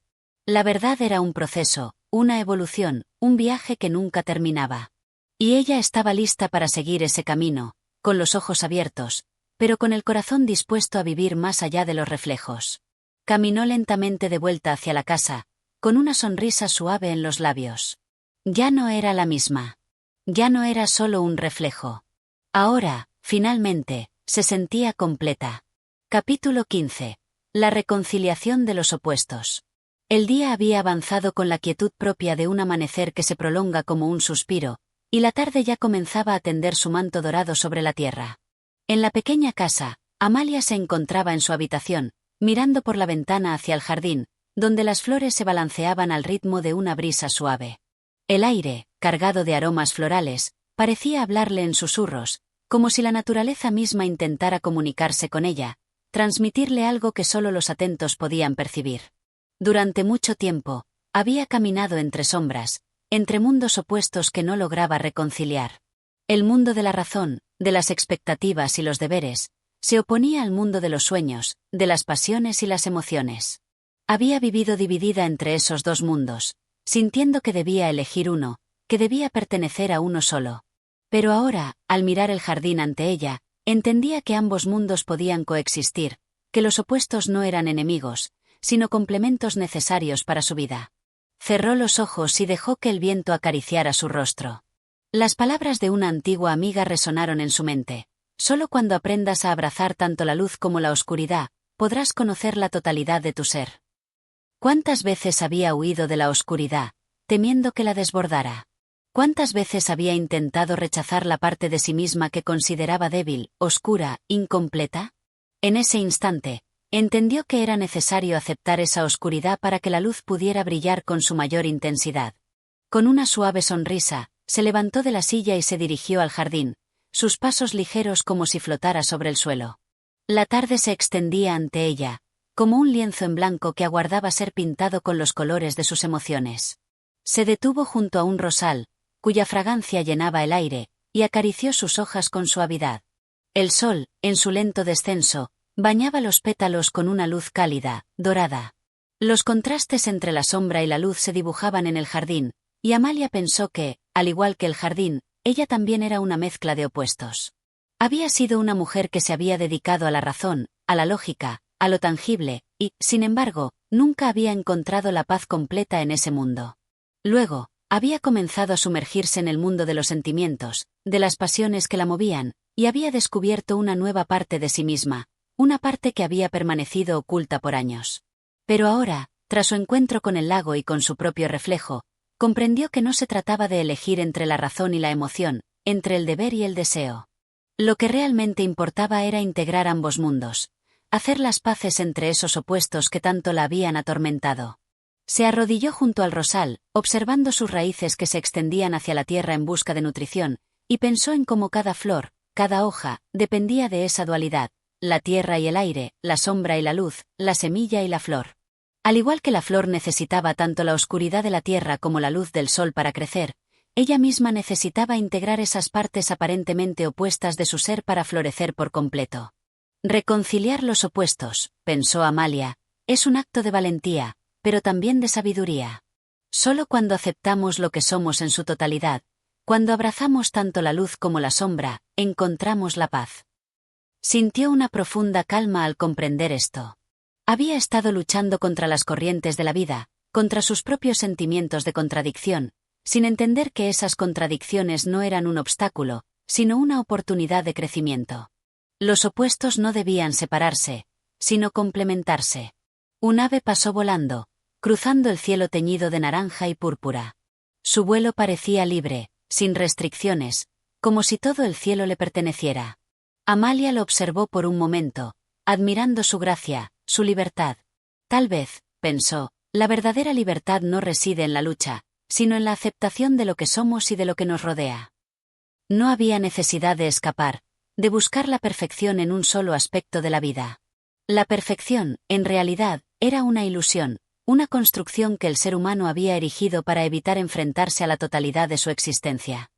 La verdad era un proceso, una evolución, un viaje que nunca terminaba. Y ella estaba lista para seguir ese camino, con los ojos abiertos, pero con el corazón dispuesto a vivir más allá de los reflejos. Caminó lentamente de vuelta hacia la casa, con una sonrisa suave en los labios. Ya no era la misma. Ya no era solo un reflejo. Ahora, finalmente, se sentía completa. Capítulo 15. La reconciliación de los opuestos. El día había avanzado con la quietud propia de un amanecer que se prolonga como un suspiro, y la tarde ya comenzaba a tender su manto dorado sobre la tierra. En la pequeña casa, Amalia se encontraba en su habitación, mirando por la ventana hacia el jardín, donde las flores se balanceaban al ritmo de una brisa suave. El aire, cargado de aromas florales, parecía hablarle en susurros, como si la naturaleza misma intentara comunicarse con ella, transmitirle algo que solo los atentos podían percibir. Durante mucho tiempo, había caminado entre sombras, entre mundos opuestos que no lograba reconciliar. El mundo de la razón, de las expectativas y los deberes, se oponía al mundo de los sueños, de las pasiones y las emociones. Había vivido dividida entre esos dos mundos, sintiendo que debía elegir uno, que debía pertenecer a uno solo. Pero ahora, al mirar el jardín ante ella, entendía que ambos mundos podían coexistir, que los opuestos no eran enemigos, sino complementos necesarios para su vida. Cerró los ojos y dejó que el viento acariciara su rostro. Las palabras de una antigua amiga resonaron en su mente. Solo cuando aprendas a abrazar tanto la luz como la oscuridad, podrás conocer la totalidad de tu ser. ¿Cuántas veces había huido de la oscuridad, temiendo que la desbordara? ¿Cuántas veces había intentado rechazar la parte de sí misma que consideraba débil, oscura, incompleta? En ese instante, entendió que era necesario aceptar esa oscuridad para que la luz pudiera brillar con su mayor intensidad. Con una suave sonrisa, se levantó de la silla y se dirigió al jardín, sus pasos ligeros como si flotara sobre el suelo. La tarde se extendía ante ella, como un lienzo en blanco que aguardaba ser pintado con los colores de sus emociones. Se detuvo junto a un rosal, cuya fragancia llenaba el aire, y acarició sus hojas con suavidad. El sol, en su lento descenso, bañaba los pétalos con una luz cálida, dorada. Los contrastes entre la sombra y la luz se dibujaban en el jardín, y Amalia pensó que, al igual que el jardín, ella también era una mezcla de opuestos. Había sido una mujer que se había dedicado a la razón, a la lógica, a lo tangible, y, sin embargo, nunca había encontrado la paz completa en ese mundo. Luego, había comenzado a sumergirse en el mundo de los sentimientos, de las pasiones que la movían, y había descubierto una nueva parte de sí misma, una parte que había permanecido oculta por años. Pero ahora, tras su encuentro con el lago y con su propio reflejo, comprendió que no se trataba de elegir entre la razón y la emoción, entre el deber y el deseo. Lo que realmente importaba era integrar ambos mundos, hacer las paces entre esos opuestos que tanto la habían atormentado. Se arrodilló junto al rosal, observando sus raíces que se extendían hacia la tierra en busca de nutrición, y pensó en cómo cada flor, cada hoja, dependía de esa dualidad, la tierra y el aire, la sombra y la luz, la semilla y la flor. Al igual que la flor necesitaba tanto la oscuridad de la tierra como la luz del sol para crecer, ella misma necesitaba integrar esas partes aparentemente opuestas de su ser para florecer por completo. Reconciliar los opuestos, pensó Amalia, es un acto de valentía, pero también de sabiduría. Solo cuando aceptamos lo que somos en su totalidad, cuando abrazamos tanto la luz como la sombra, encontramos la paz. Sintió una profunda calma al comprender esto. Había estado luchando contra las corrientes de la vida, contra sus propios sentimientos de contradicción, sin entender que esas contradicciones no eran un obstáculo, sino una oportunidad de crecimiento. Los opuestos no debían separarse, sino complementarse. Un ave pasó volando, cruzando el cielo teñido de naranja y púrpura. Su vuelo parecía libre, sin restricciones, como si todo el cielo le perteneciera. Amalia lo observó por un momento, admirando su gracia, su libertad. Tal vez, pensó, la verdadera libertad no reside en la lucha, sino en la aceptación de lo que somos y de lo que nos rodea. No había necesidad de escapar, de buscar la perfección en un solo aspecto de la vida. La perfección, en realidad, era una ilusión, una construcción que el ser humano había erigido para evitar enfrentarse a la totalidad de su existencia.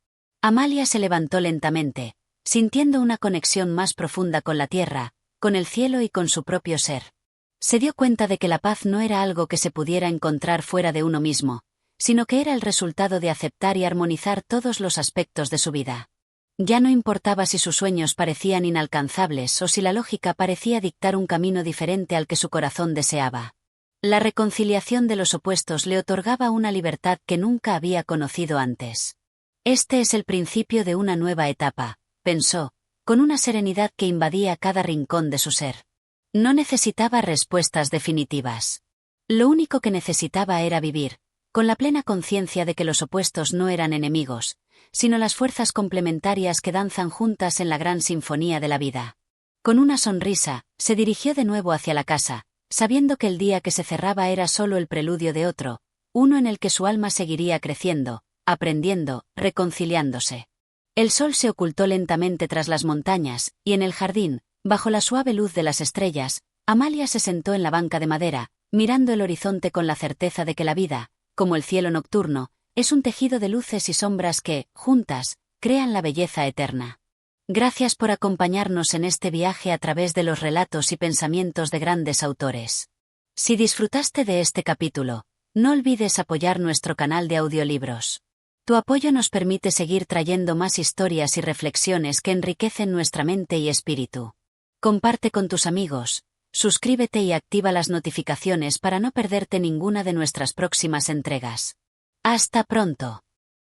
Amalia se levantó lentamente, sintiendo una conexión más profunda con la tierra, con el cielo y con su propio ser. Se dio cuenta de que la paz no era algo que se pudiera encontrar fuera de uno mismo, sino que era el resultado de aceptar y armonizar todos los aspectos de su vida. Ya no importaba si sus sueños parecían inalcanzables o si la lógica parecía dictar un camino diferente al que su corazón deseaba. La reconciliación de los opuestos le otorgaba una libertad que nunca había conocido antes. Este es el principio de una nueva etapa, pensó, con una serenidad que invadía cada rincón de su ser. No necesitaba respuestas definitivas. Lo único que necesitaba era vivir, con la plena conciencia de que los opuestos no eran enemigos, sino las fuerzas complementarias que danzan juntas en la gran sinfonía de la vida. Con una sonrisa, se dirigió de nuevo hacia la casa, sabiendo que el día que se cerraba era solo el preludio de otro, uno en el que su alma seguiría creciendo, aprendiendo, reconciliándose. El sol se ocultó lentamente tras las montañas, y en el jardín, bajo la suave luz de las estrellas, Amalia se sentó en la banca de madera, mirando el horizonte con la certeza de que la vida, como el cielo nocturno, es un tejido de luces y sombras que, juntas, crean la belleza eterna. Gracias por acompañarnos en este viaje a través de los relatos y pensamientos de grandes autores. Si disfrutaste de este capítulo, no olvides apoyar nuestro canal de audiolibros. Tu apoyo nos permite seguir trayendo más historias y reflexiones que enriquecen nuestra mente y espíritu. Comparte con tus amigos, suscríbete y activa las notificaciones para no perderte ninguna de nuestras próximas entregas. ¡Hasta pronto!